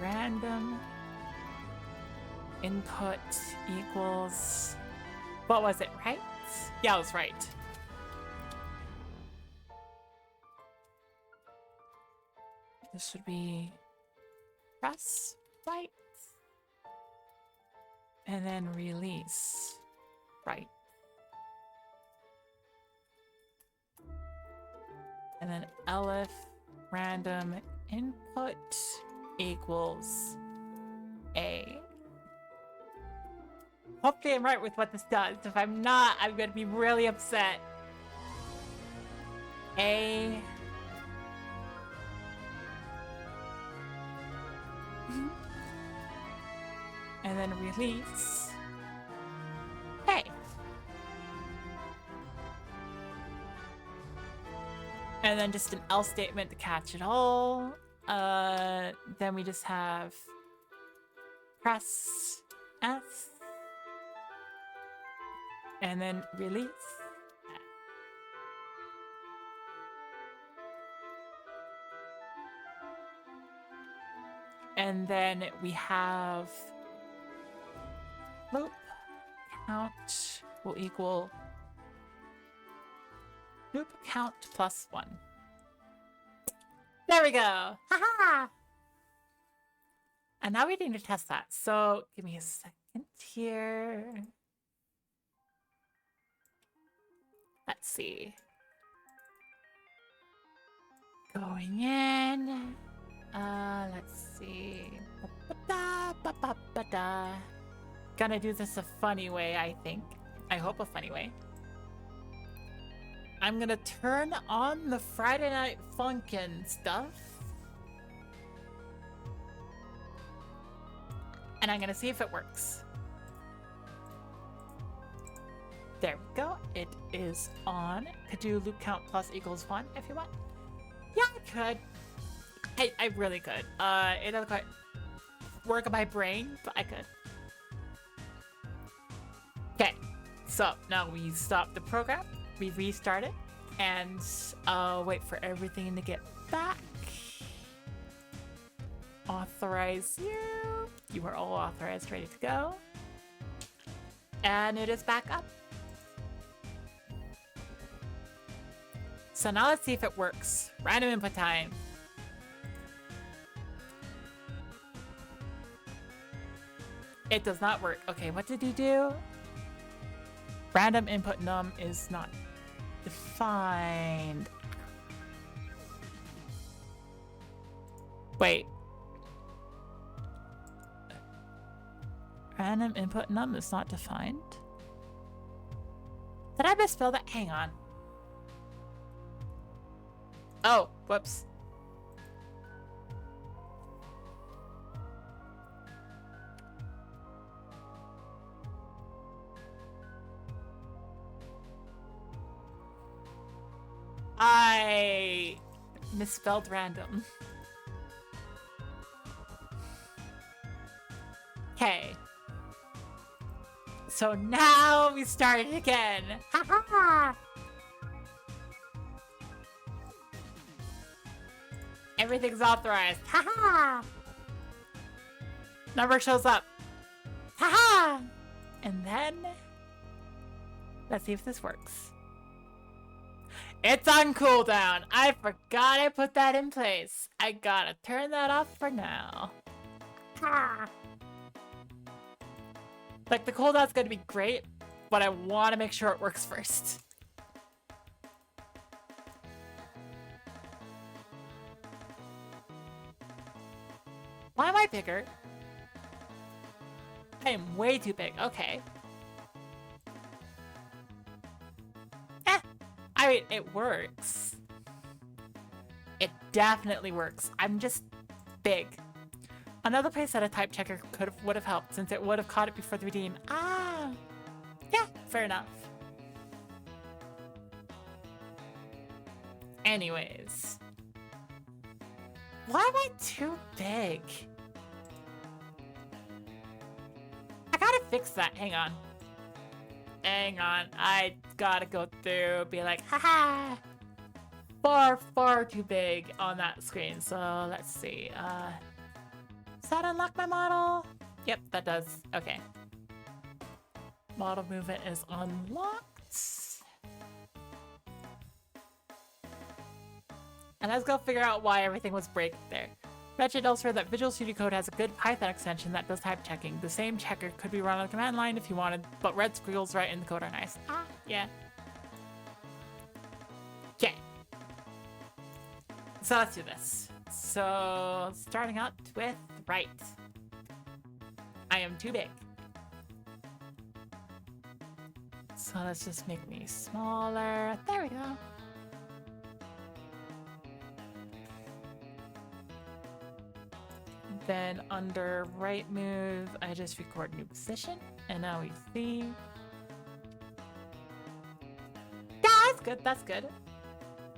random input equals, what was it, right? Yeah, I was right. This should be press right and then release right. And then elif random input equals A. Hopefully I'm right with what this does. If I'm not, I'm going to be really upset. A. And then release. Hey. And then just an else statement to catch it all. Then we just have press S. And then release. And then we have loop count will equal loop count plus 1. There we go. Haha. And now we need to test that. So give me a second here. Let's see. Going in. Let's see. Ba-ba-da. Gonna do this a funny way, I think. I hope a funny way. I'm gonna turn on the Friday Night Funkin' stuff. And I'm gonna see if it works. There we go. It is on. Could do loop count plus equals 1 if you want. Yeah, I could. I really could. It doesn't quite work on my brain, but I could. Okay, so now we stop the program, we restart it, and wait for everything to get back. Authorize you. You are all authorized, ready to go. And it is back up. So now let's see if it works. Random input time. It does not work. Okay, what did you do? Random input num is not defined. Wait. Random input num is not defined. Did I misspell that? Hang on. Oh, whoops. I misspelled random. Okay. So now we start it again. Ha ha ha! Everything's authorized. Ha ha! Number shows up. Ha ha! And then let's see if this works. It's on cooldown. I forgot I put that in place. I gotta turn that off for now. Ha! Like, the cooldown's gonna be great, but I want to make sure it works first. Why am I bigger? I am way too big. Okay. I mean, it works. It definitely works. I'm just big. Another place that a type checker would have helped, since it would have caught it before the redeem. Ah, yeah, fair enough. Anyways, why am I too big? I gotta fix that. Hang on. Hang on. I gotta go through, be like, haha, far too big on that screen. So let's see. Does that unlock my model? Yep, that does. Okay. Model movement is unlocked. And let's go figure out why everything was breaking there. Mentioned elsewhere that Visual Studio Code has a good Python extension that does type checking. The same checker could be run on the command line if you wanted, but red squiggles right in the code are nice. Ah, yeah. Okay. So let's do this. So, starting out with right. I am too big. So let's just make me smaller. There we go. Then under right move, I just record new position. And now we see. Yeah, that's good, that's good.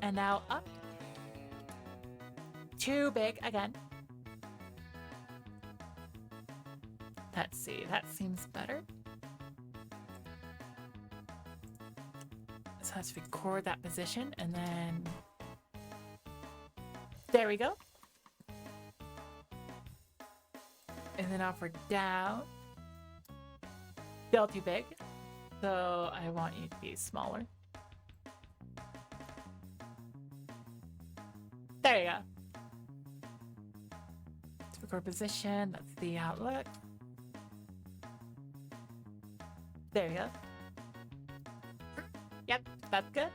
And now up. Too big again. Let's see, that seems better. So let's record that position and then there we go. And then now for down. Still too big. So I want you to be smaller. There you go. Let's record position. That's the outlook. There you go. Yep, that's good.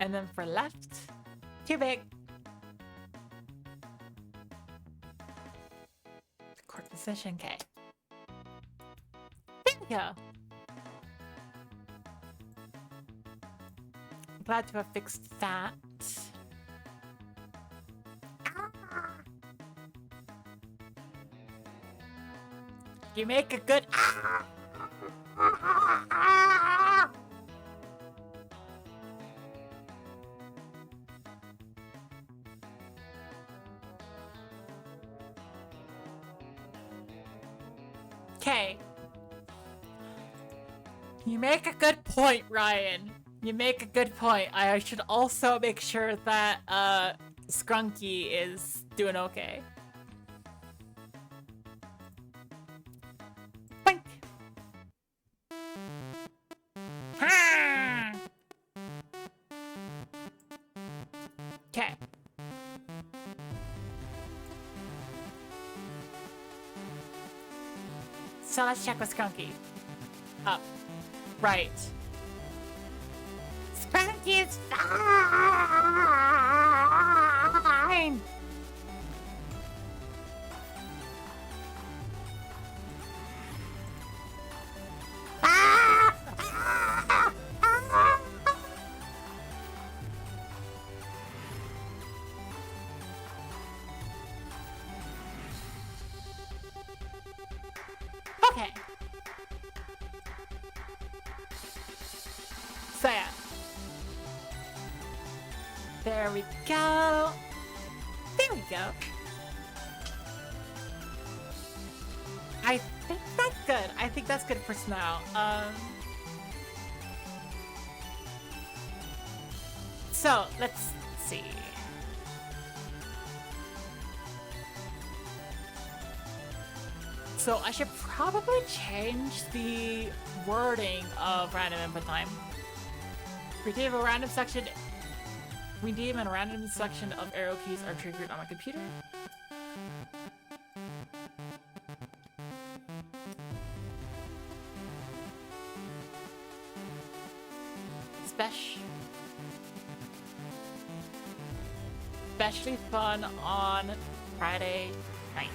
And then for left, too big. Record position, okay. There we go. I'm glad to have fixed that. You make a good. Okay. You make a good point, Ryan. You make a good point. I should also make sure that Skrunky is doing okay. Boink. Ha! Okay. So let's check with Skrunky. Up. Right. Skrunky is fine! Okay. So yeah. There we go. There we go. I think that's good. I think that's good for now. So let's see. So I should probably change the wording of random input time. Redeem a random section. Redeem and a random selection of arrow keys are triggered on my computer. Especially fun on Friday night.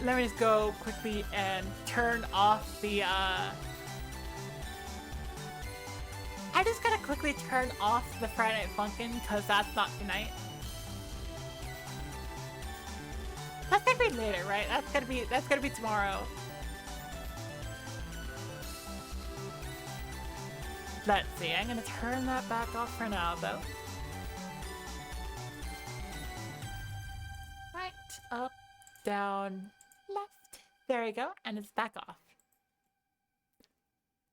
Let me just go quickly and turn off the, I just gotta quickly turn off the Friday Night Funkin' because that's not tonight. That's gonna be later, right? That's gonna be tomorrow. Let's see, I'm gonna turn that back off for now, though. Right, up, down, left. There you go, and it's back off.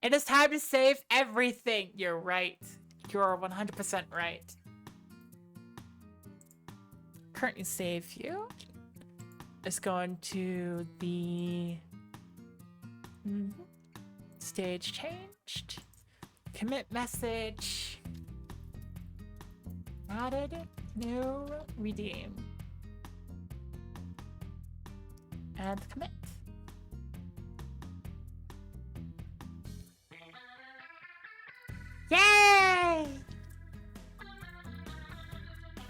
It is time to save everything. You're right. You're 100% right. Currently save view. Is going to the stage changed. Commit message. Added. New. Redeem. And commit. Yay!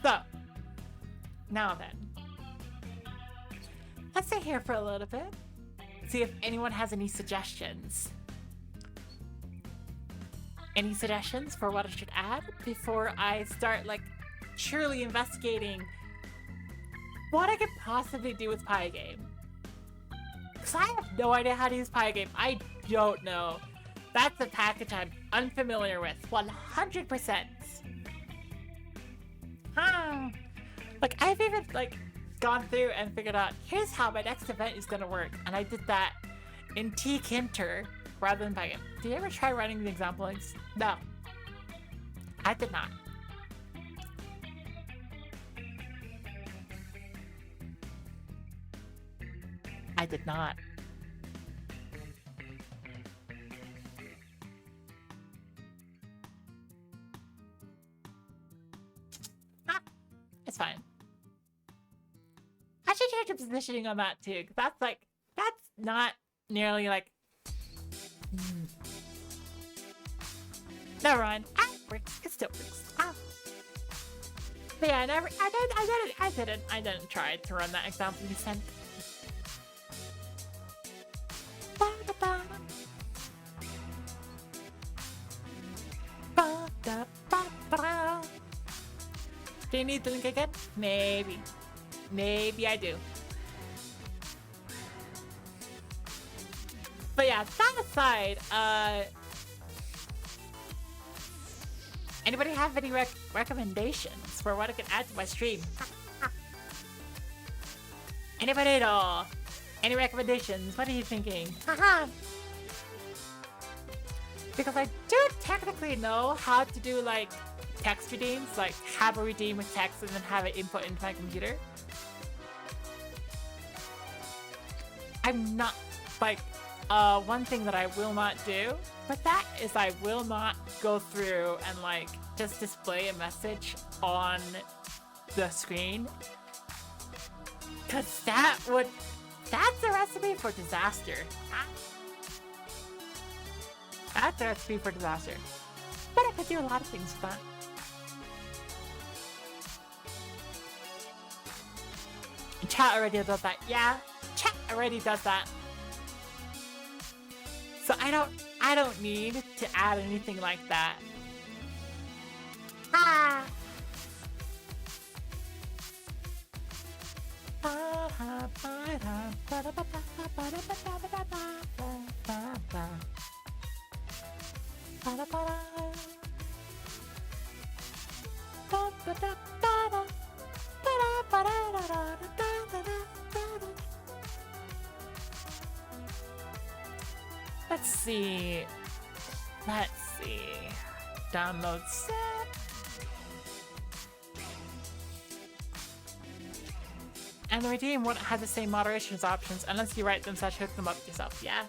So, now then. Let's sit here for a little bit. See if anyone has any suggestions. Any suggestions for what I should add before I start, like, truly investigating what I could possibly do with Pygame? Because I have no idea how to use Pygame. I don't know. That's a package I'm unfamiliar with. 100%. Like, I've even, like, gone through and figured out, here's how my next event is gonna work. And I did that in Tkinter rather than Pygame. Did you ever try running the example links? No. I did not. I did not. It's fine. I should change the positioning on that too, because that's not nearly like... Never mind. It works. It still works. But yeah, I didn't try to run that example you sent. Do you need the link again? Maybe. Maybe I do. But yeah, that aside, anybody have any recommendations for what I could add to my stream? Anybody at all? Any recommendations? What are you thinking? Haha! Because I do technically know how to do, like, text redeems, like have a redeem with text and then have it input into my computer. I'm not, like, one thing that I will not do with that is I will not go through and, like, just display a message on the screen. Cause that's a recipe for disaster. That's a recipe for disaster. But I could do a lot of things with that. Chat already does that. Yeah, chat already does that. So I don't need to add anything like that. Ah! Let's see. Let's see. Download set. And the redeem won't have the same moderations options unless you write them such hook them up yourself, yeah?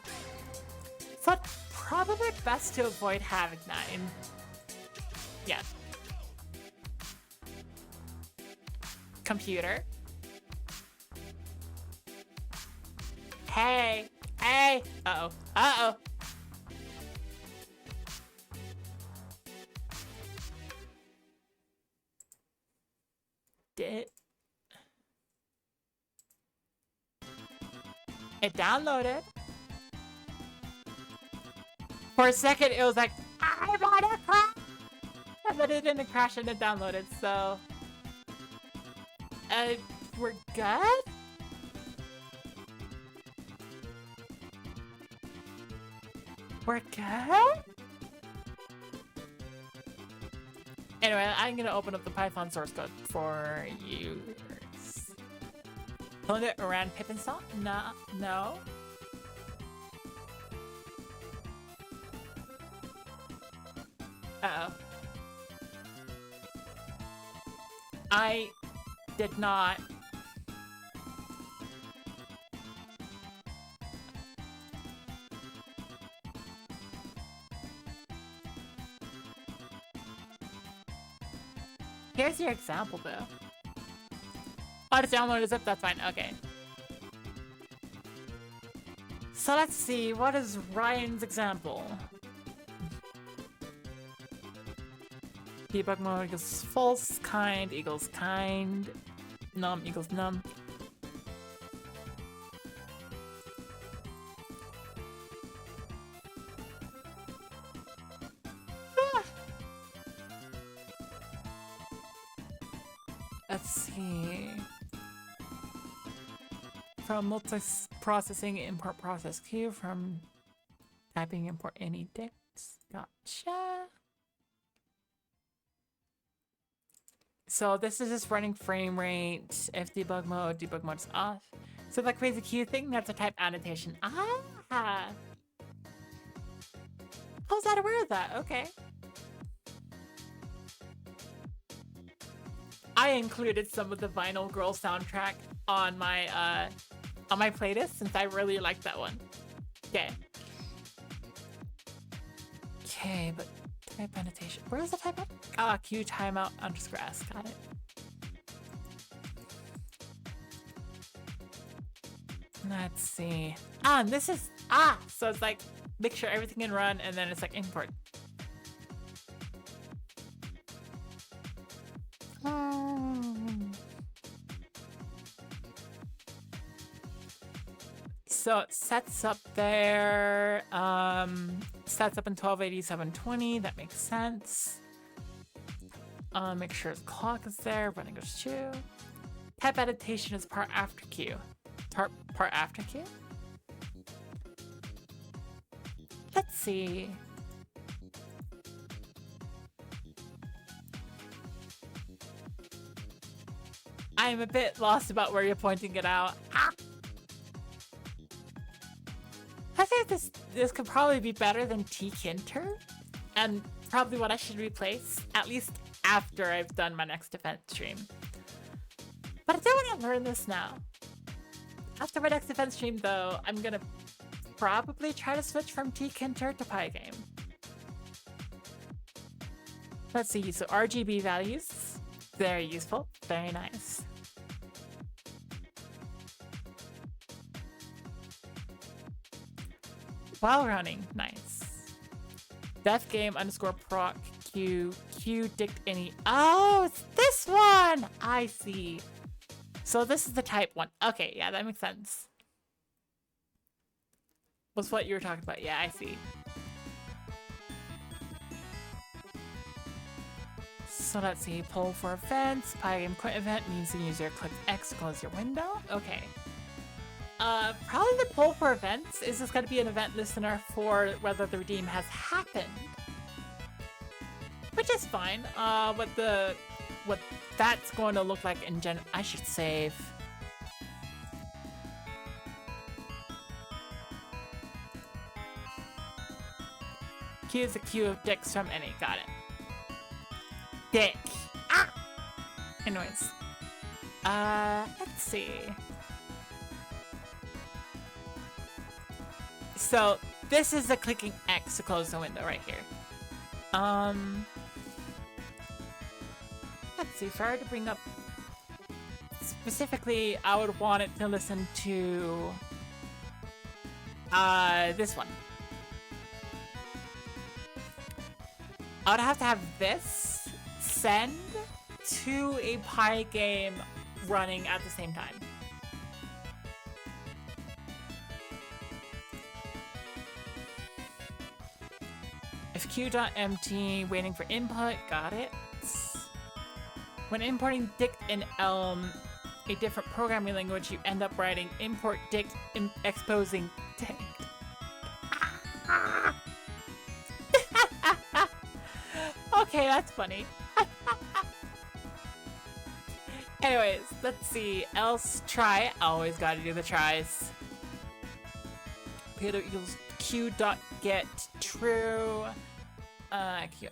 So it's probably best to avoid having that in... Yeah. Computer. Hey! Hey! Uh-oh. Uh-oh. It downloaded. For a second, it was like, I wanna crash! And then it didn't crash and it downloaded, so... we're good? We're good? Anyway, I'm gonna open up the Python source code for you. Pulling it around pip install? No. No. Uh-oh. I did not. Here's your example, though. Oh, just download a zip, that's fine, okay. So let's see, what is Ryan's example? Debug mode equals false, kind equals kind, num equals num. Let's see. From multi-processing import process queue, from typing import any dicts. Gotcha. So this is just running frame rate. If debug mode is off. So that crazy queue thing, that's a type annotation. Ah! I was not aware of that. Okay. I included some of the Vinyl Girl soundtrack on my playlist since I really like that one. Okay. Okay, but type annotation. Where is the type? Ah, Q timeout underscore S. Got it. Let's see. Ah, and this is so it's like make sure everything can run, and then it's like import. So it sets up there, sets up in 1280-720, that makes sense. Make sure the clock is there, running goes to. Type annotation is part after queue. Part after queue? Let's see. I'm a bit lost about where you're pointing it out. Ah! I think this could probably be better than tkinter, and probably what I should replace, at least after I've done my next event stream. But I do want to learn this now. After my next event stream, though, I'm gonna probably try to switch from tkinter to Pygame. Let's see, so RGB values, very useful, very nice. While running, nice. Def game underscore proc q dict any. Oh, it's this one! I see. So this is the type one. Okay, yeah, that makes sense. Was what you were talking about. Yeah, I see. So let's see. Poll for events. Pygame quit event means the user clicks X to close your window. Okay. Probably the poll for events. Is this going to be an event listener for whether the redeem has happened? Which is fine. What that's going to look like in general. I should save. Q is a queue of dicks from any. Got it. Dick. Ah! Anyways. Let's see. So, this is the clicking X to close the window right here. Let's see, if I were to bring up... Specifically, I would want it to listen to... this one. I would have to have this send to a Pi game running at the same time. If q.mt waiting for input, got it. When importing dict in Elm, a different programming language, you end up writing import dict exposing dict. Okay, that's funny. Anyways, let's see. Else try. Always gotta do the tries. Payload equals q.get true. Q.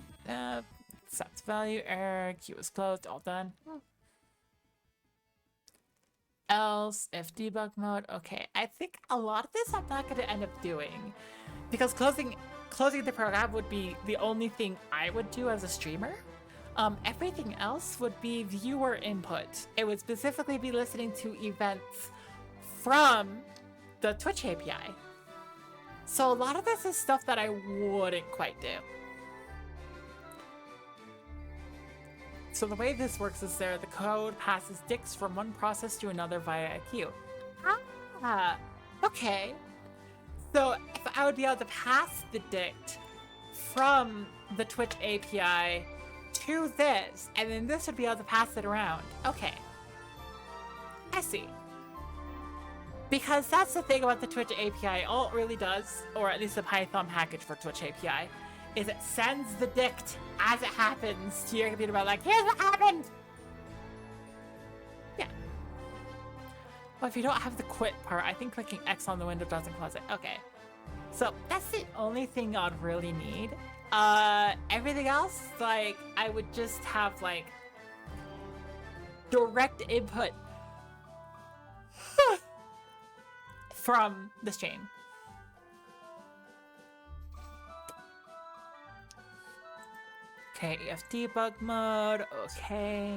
Sets value error. Q is closed. All done. Else if debug mode. Okay, I think a lot of this I'm not gonna end up doing because closing the program would be the only thing I would do as a streamer. Everything else would be viewer input. It would specifically be listening to events from the Twitch API. So a lot of this is stuff that I wouldn't quite do. So the way this works is the code passes dicts from one process to another via a queue. Ah, okay. So if I would be able to pass the dict from the Twitch API to this, and then this would be able to pass it around. Okay. I see. Because that's the thing about the Twitch API. All it really does, or at least the Python package for Twitch API, is it sends the dict as it happens to your computer about like, here's what happened! Yeah. Well, if you don't have the quit part, I think clicking X on the window doesn't close it. Okay. So that's the only thing I'd really need. Everything else, like, I would just have, like, direct input from the stream. Okay, if debug mode, okay.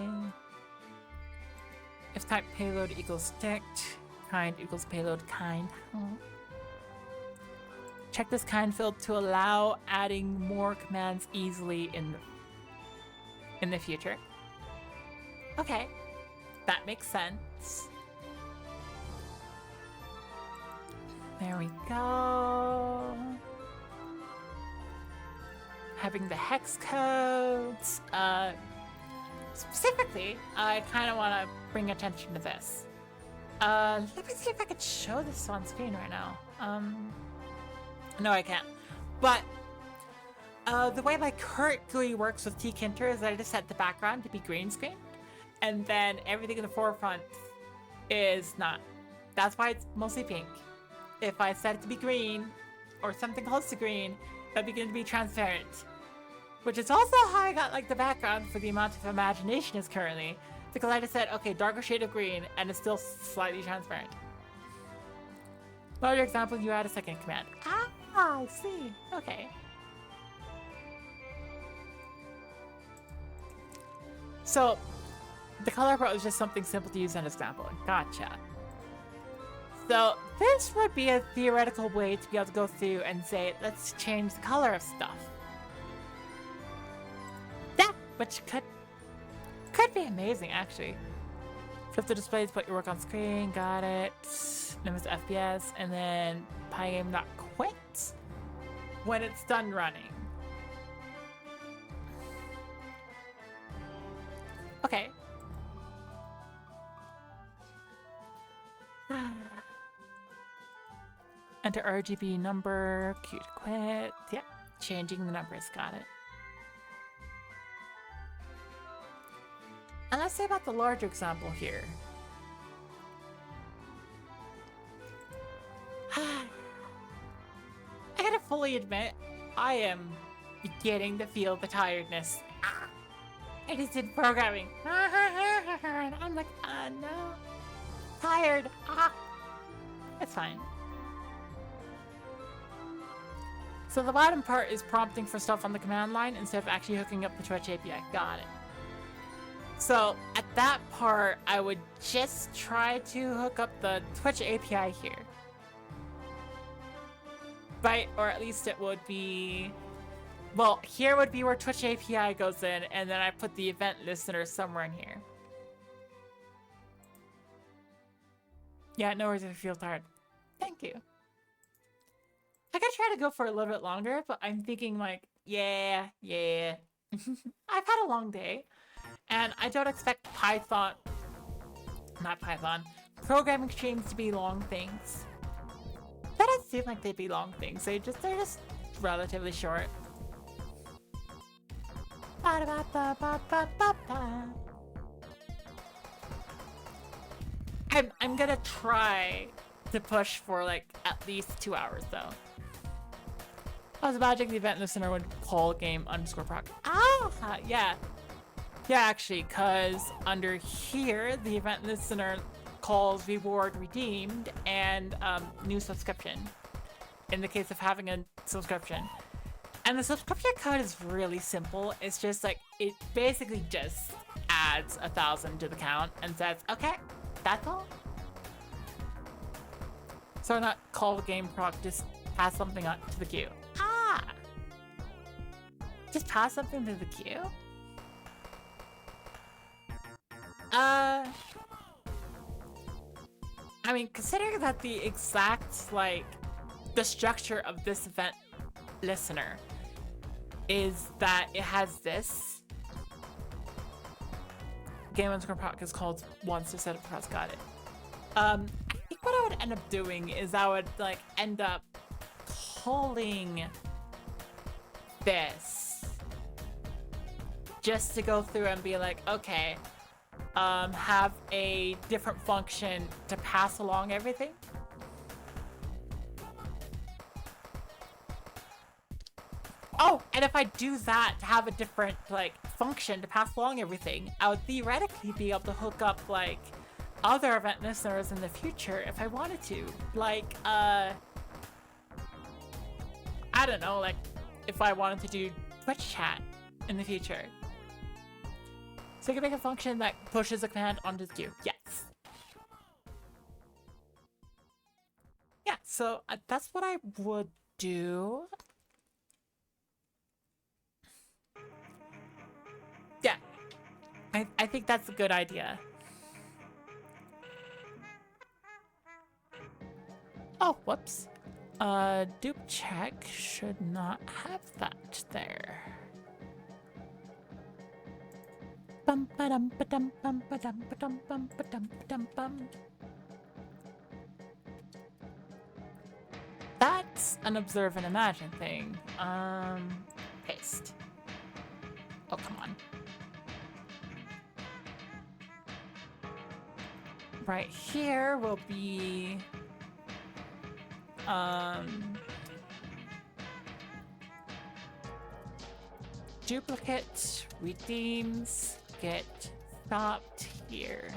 If type payload equals dict, kind equals payload kind. Check this kind field to allow adding more commands easily in the future. Okay, that makes sense. There we go. Having the hex codes. Specifically, I kind of want to bring attention to this. Let me see if I could show this on screen right now. No, I can't. But the way my current GUI works with tkinter is that I just set the background to be green screen, and then everything in the forefront is not. That's why it's mostly pink. If I set it to be green, or something close to green, that'd be going to be transparent. Which is also how I got like the background for the amount of imagination is currently, because I just said, okay, darker shade of green, and it's still slightly transparent. Larger example, you add a second command. Ah, I see. Okay. So, the color part was just something simple to use as an example. Gotcha. So, this would be a theoretical way to be able to go through and say, let's change the color of stuff. That, which could be amazing, actually. Flip the displays, put your work on screen, got it. Limits FPS, and then pygame.quit when it's done running. Okay. Enter RGB number, Q to quit. Yeah, changing the numbers, got it. And let's say about the larger example here. I gotta fully admit, I am beginning to feel the tiredness. It is in programming. And I'm like, no. Tired. It's fine. So the bottom part is prompting for stuff on the command line instead of actually hooking up the Twitch API. Got it. So at that part, I would just try to hook up the Twitch API here. Right? Or at least it would be... Well, here would be where Twitch API goes in, and then I put the event listener somewhere in here. Yeah, no worries if you feel tired. Thank you. I could try to go for a little bit longer, but I'm thinking like, yeah. I've had a long day, and I don't expect programming streams to be long things. That doesn't seem like they'd be long things. They're just relatively short. I'm gonna try to push for like at least 2 hours though. I was imagining the event listener would call game_proc. Yeah. Yeah, actually, because under here, the event listener calls reward redeemed and new subscription in the case of having a subscription. And the subscription code is really simple. It's just like, it basically just adds 1,000 to the count and says, okay, that's all. So not call game_proc, just pass something on to the queue. Just pass something to the queue? I mean, considering that the exact, like, the structure of this event listener is that it has this. Game_proc is called once instead of press, got it. I think what I would end up doing is I would, like, end up calling this just to go through and be like, okay, have a different function to pass along everything. Oh, and if I do that to have a different, like, function to pass along everything, I would theoretically be able to hook up, like, other event listeners in the future if I wanted to. Like, I don't know, like, if I wanted to do Twitch chat in the future. So you can make a function that pushes a command onto the queue. Yes. Yeah, so that's what I would do. Yeah. I think that's a good idea. Oh, whoops. Dupe check should not have that there. Bum ba-dum ba-dum bum ba-dum ba-dum bum ba-dum ba-dum bum. That's an observe and imagine thing. Paste. Oh, come on. Right here will be duplicate redeems get stopped here.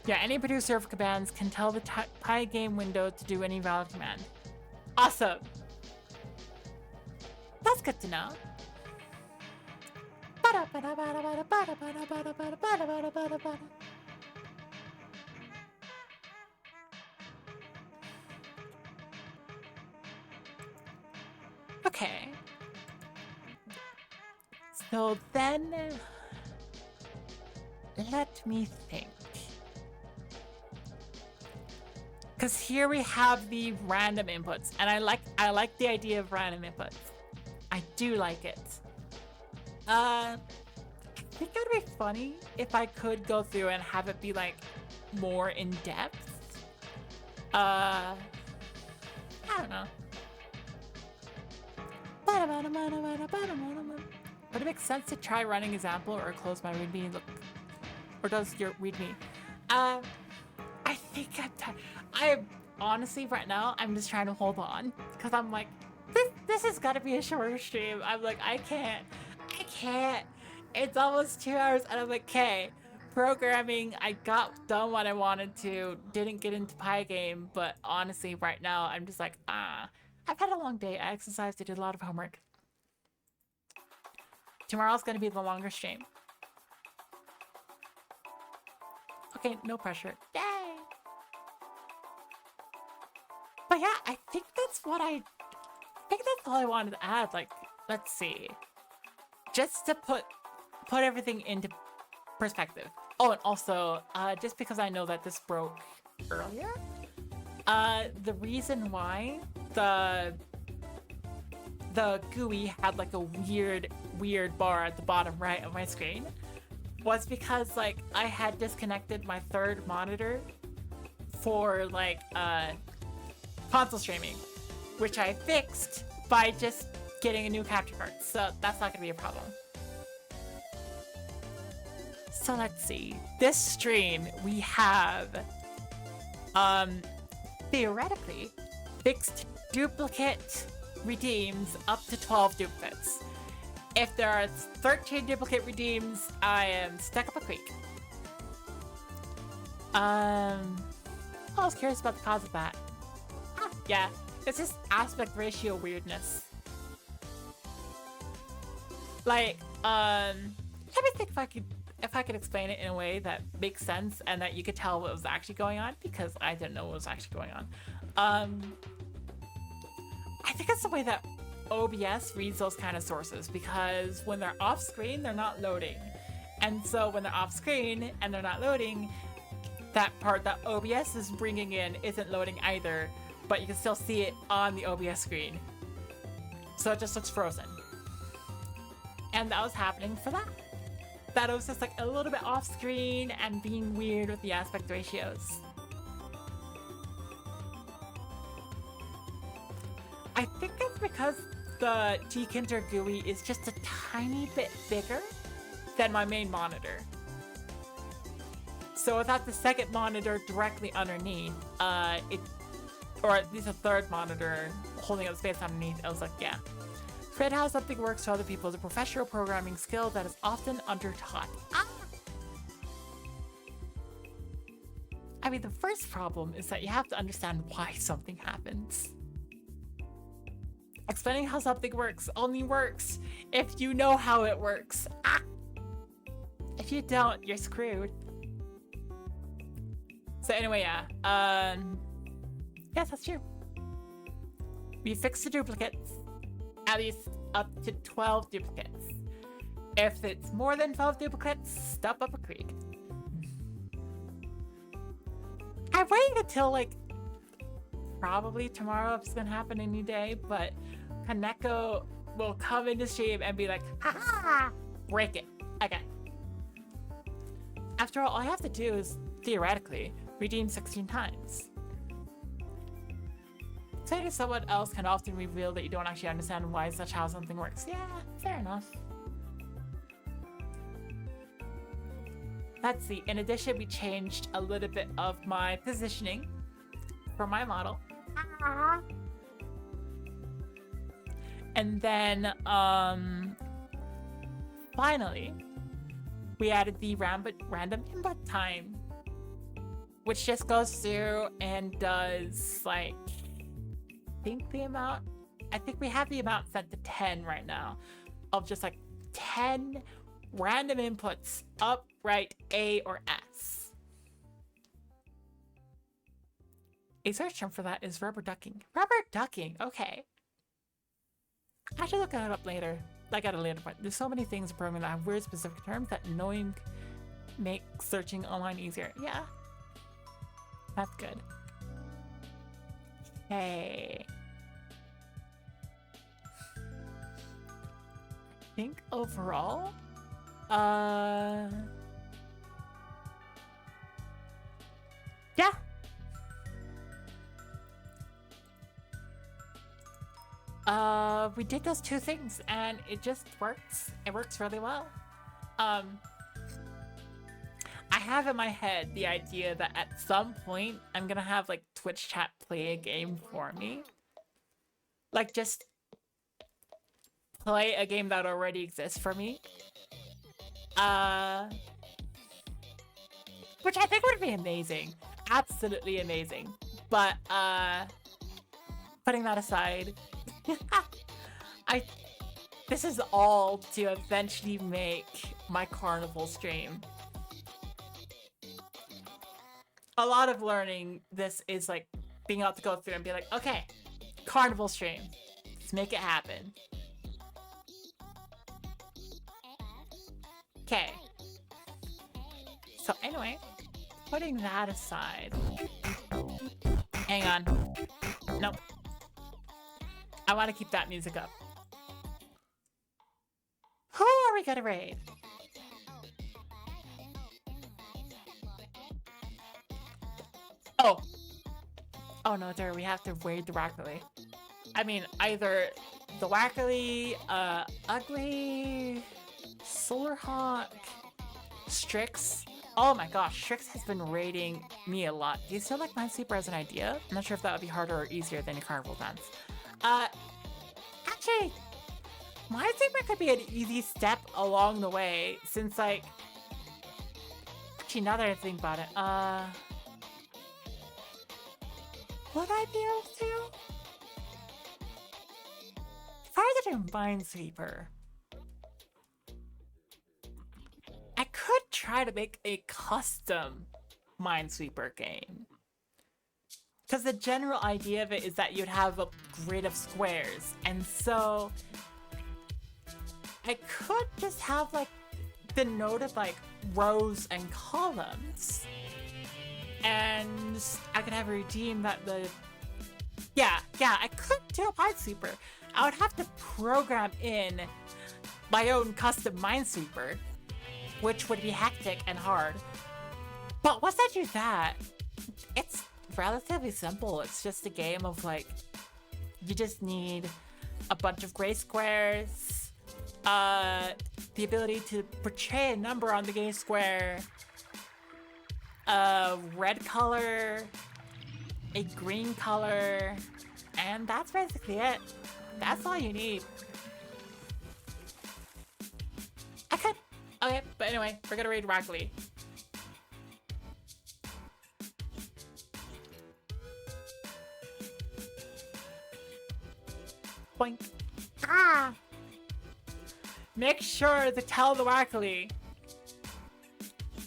Yeah, any producer of commands can tell the Pygame window to do any valid command. Awesome. That's good to know. Okay. So then, let me think. Because here we have the random inputs, and I like the idea of random inputs. I do like it. I think it would be funny if I could go through and have it be like more in depth. I don't know. Would it make sense to try running example or close my readme? Look, or does your readme? I think I honestly right now I'm just trying to hold on because I'm like, this has got to be a shorter stream. I'm like, I can't. It's almost 2 hours, and I'm like, okay. Programming, I got done what I wanted to. Didn't get into Pygame, but honestly, right now I'm just like, I've had a long day. I exercised. I did a lot of homework. Tomorrow's gonna be the longer stream. Okay, no pressure. Yay! But yeah, I think that's all I wanted to add. Like, let's see. Just to put everything into perspective. Oh, and also, just because I know that this broke earlier, the reason why the GUI had like a weird bar at the bottom right of my screen was because like I had disconnected my third monitor for like console streaming, which I fixed by just getting a new capture card, so that's not gonna be a problem. So let's see. This stream we have theoretically fixed duplicate redeems up to 12 duplicates. If there are 13 duplicate redeems, I am stuck up a creek. I was curious about the cause of that. Yeah, it's just aspect ratio weirdness. Like, let me think if I could explain it in a way that makes sense and that you could tell what was actually going on, because I didn't know what was actually going on. I think it's the way that OBS reads those kind of sources, because when they're off screen, they're not loading. And so when they're off screen and they're not loading, that part that OBS is bringing in isn't loading either, but you can still see it on the OBS screen. So it just looks frozen. And that was happening for that. That it was just like a little bit off screen and being weird with the aspect ratios. I think it's because the Tkinter GUI is just a tiny bit bigger than my main monitor. So without the second monitor directly underneath, or at least a third monitor holding up space underneath, I was like, yeah. Fred, how something works to other people is a professional programming skill that is often undertaught. I mean, the first problem is that you have to understand why something happens. Explaining how something works only works if you know how it works. If you don't, you're screwed. So anyway, yeah. Yes, that's true. We fixed the duplicates. At least up to 12 duplicates. If it's more than 12 duplicates, step up a creek. I'm waiting until like probably tomorrow if it's gonna happen any day, but Kaneko will come into stream and be like, haha, break it. Okay. After all I have to do is theoretically redeem 16 times. Saying to someone else can often reveal that you don't actually understand why such how something works. Yeah, fair enough. Let's see. In addition, we changed a little bit of my positioning for my model. And then, finally, we added the random input time, which just goes through and does like, I think we have the amount set to 10 right now of just like 10 random inputs, up, right, A, or S. A search term for that is rubber ducking. Rubber ducking, okay. I should look that up later. Like at a later point. There's so many things in programming that have weird specific terms that knowing makes searching online easier. Yeah. That's good. Hey. I think overall, yeah. We did those two things and it just works. It works really well. I have in my head the idea that at some point I'm gonna have like Twitch chat play a game for me. Like just play a game that already exists for me. Which I think would be amazing. Absolutely amazing. But putting that aside, this is all to eventually make my carnival stream. A lot of learning this is like being able to go through and be like, okay, carnival stream. Let's make it happen. Okay. So anyway, putting that aside. Hang on. Nope. I want to keep that music up. Who are we gonna raid? Oh. Oh no, there, we have to raid the Wackerly. I mean, either the Wackerly, Ugly, Solarhawk, Strix. Oh my gosh, Strix has been raiding me a lot. Do you still like Minesweeper as an idea? I'm not sure if that would be harder or easier than your Carnival Dance. Actually, Minesweeper could be an easy step along the way, since like... Actually, now that I think about it, would I be able to? If I were to do Minesweeper, I could try to make a custom Minesweeper game. Because the general idea of it is that you'd have a grid of squares. And so I could just have like the node of like rows and columns. And I could have a regime that the... Yeah, I could do a Minesweeper. I would have to program in my own custom Minesweeper, which would be hectic and hard. But once I do that, it's relatively simple. It's just a game of like, you just need a bunch of gray squares, the ability to portray a number on the gray square, a red color, a green color, and that's basically it. That's all you need. I could... Okay, but anyway, we're gonna raid Wackerly. Boink. Ah! Make sure to tell the Wackerly.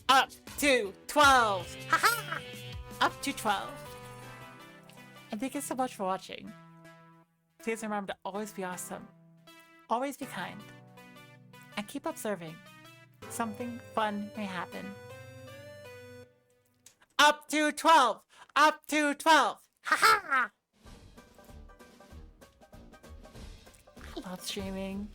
Up to 12! Haha! Up to 12. And thank you so much for watching. Please remember to always be awesome. Always be kind. And keep observing. Something fun may happen. Up to 12! Up to 12! Haha! I love streaming.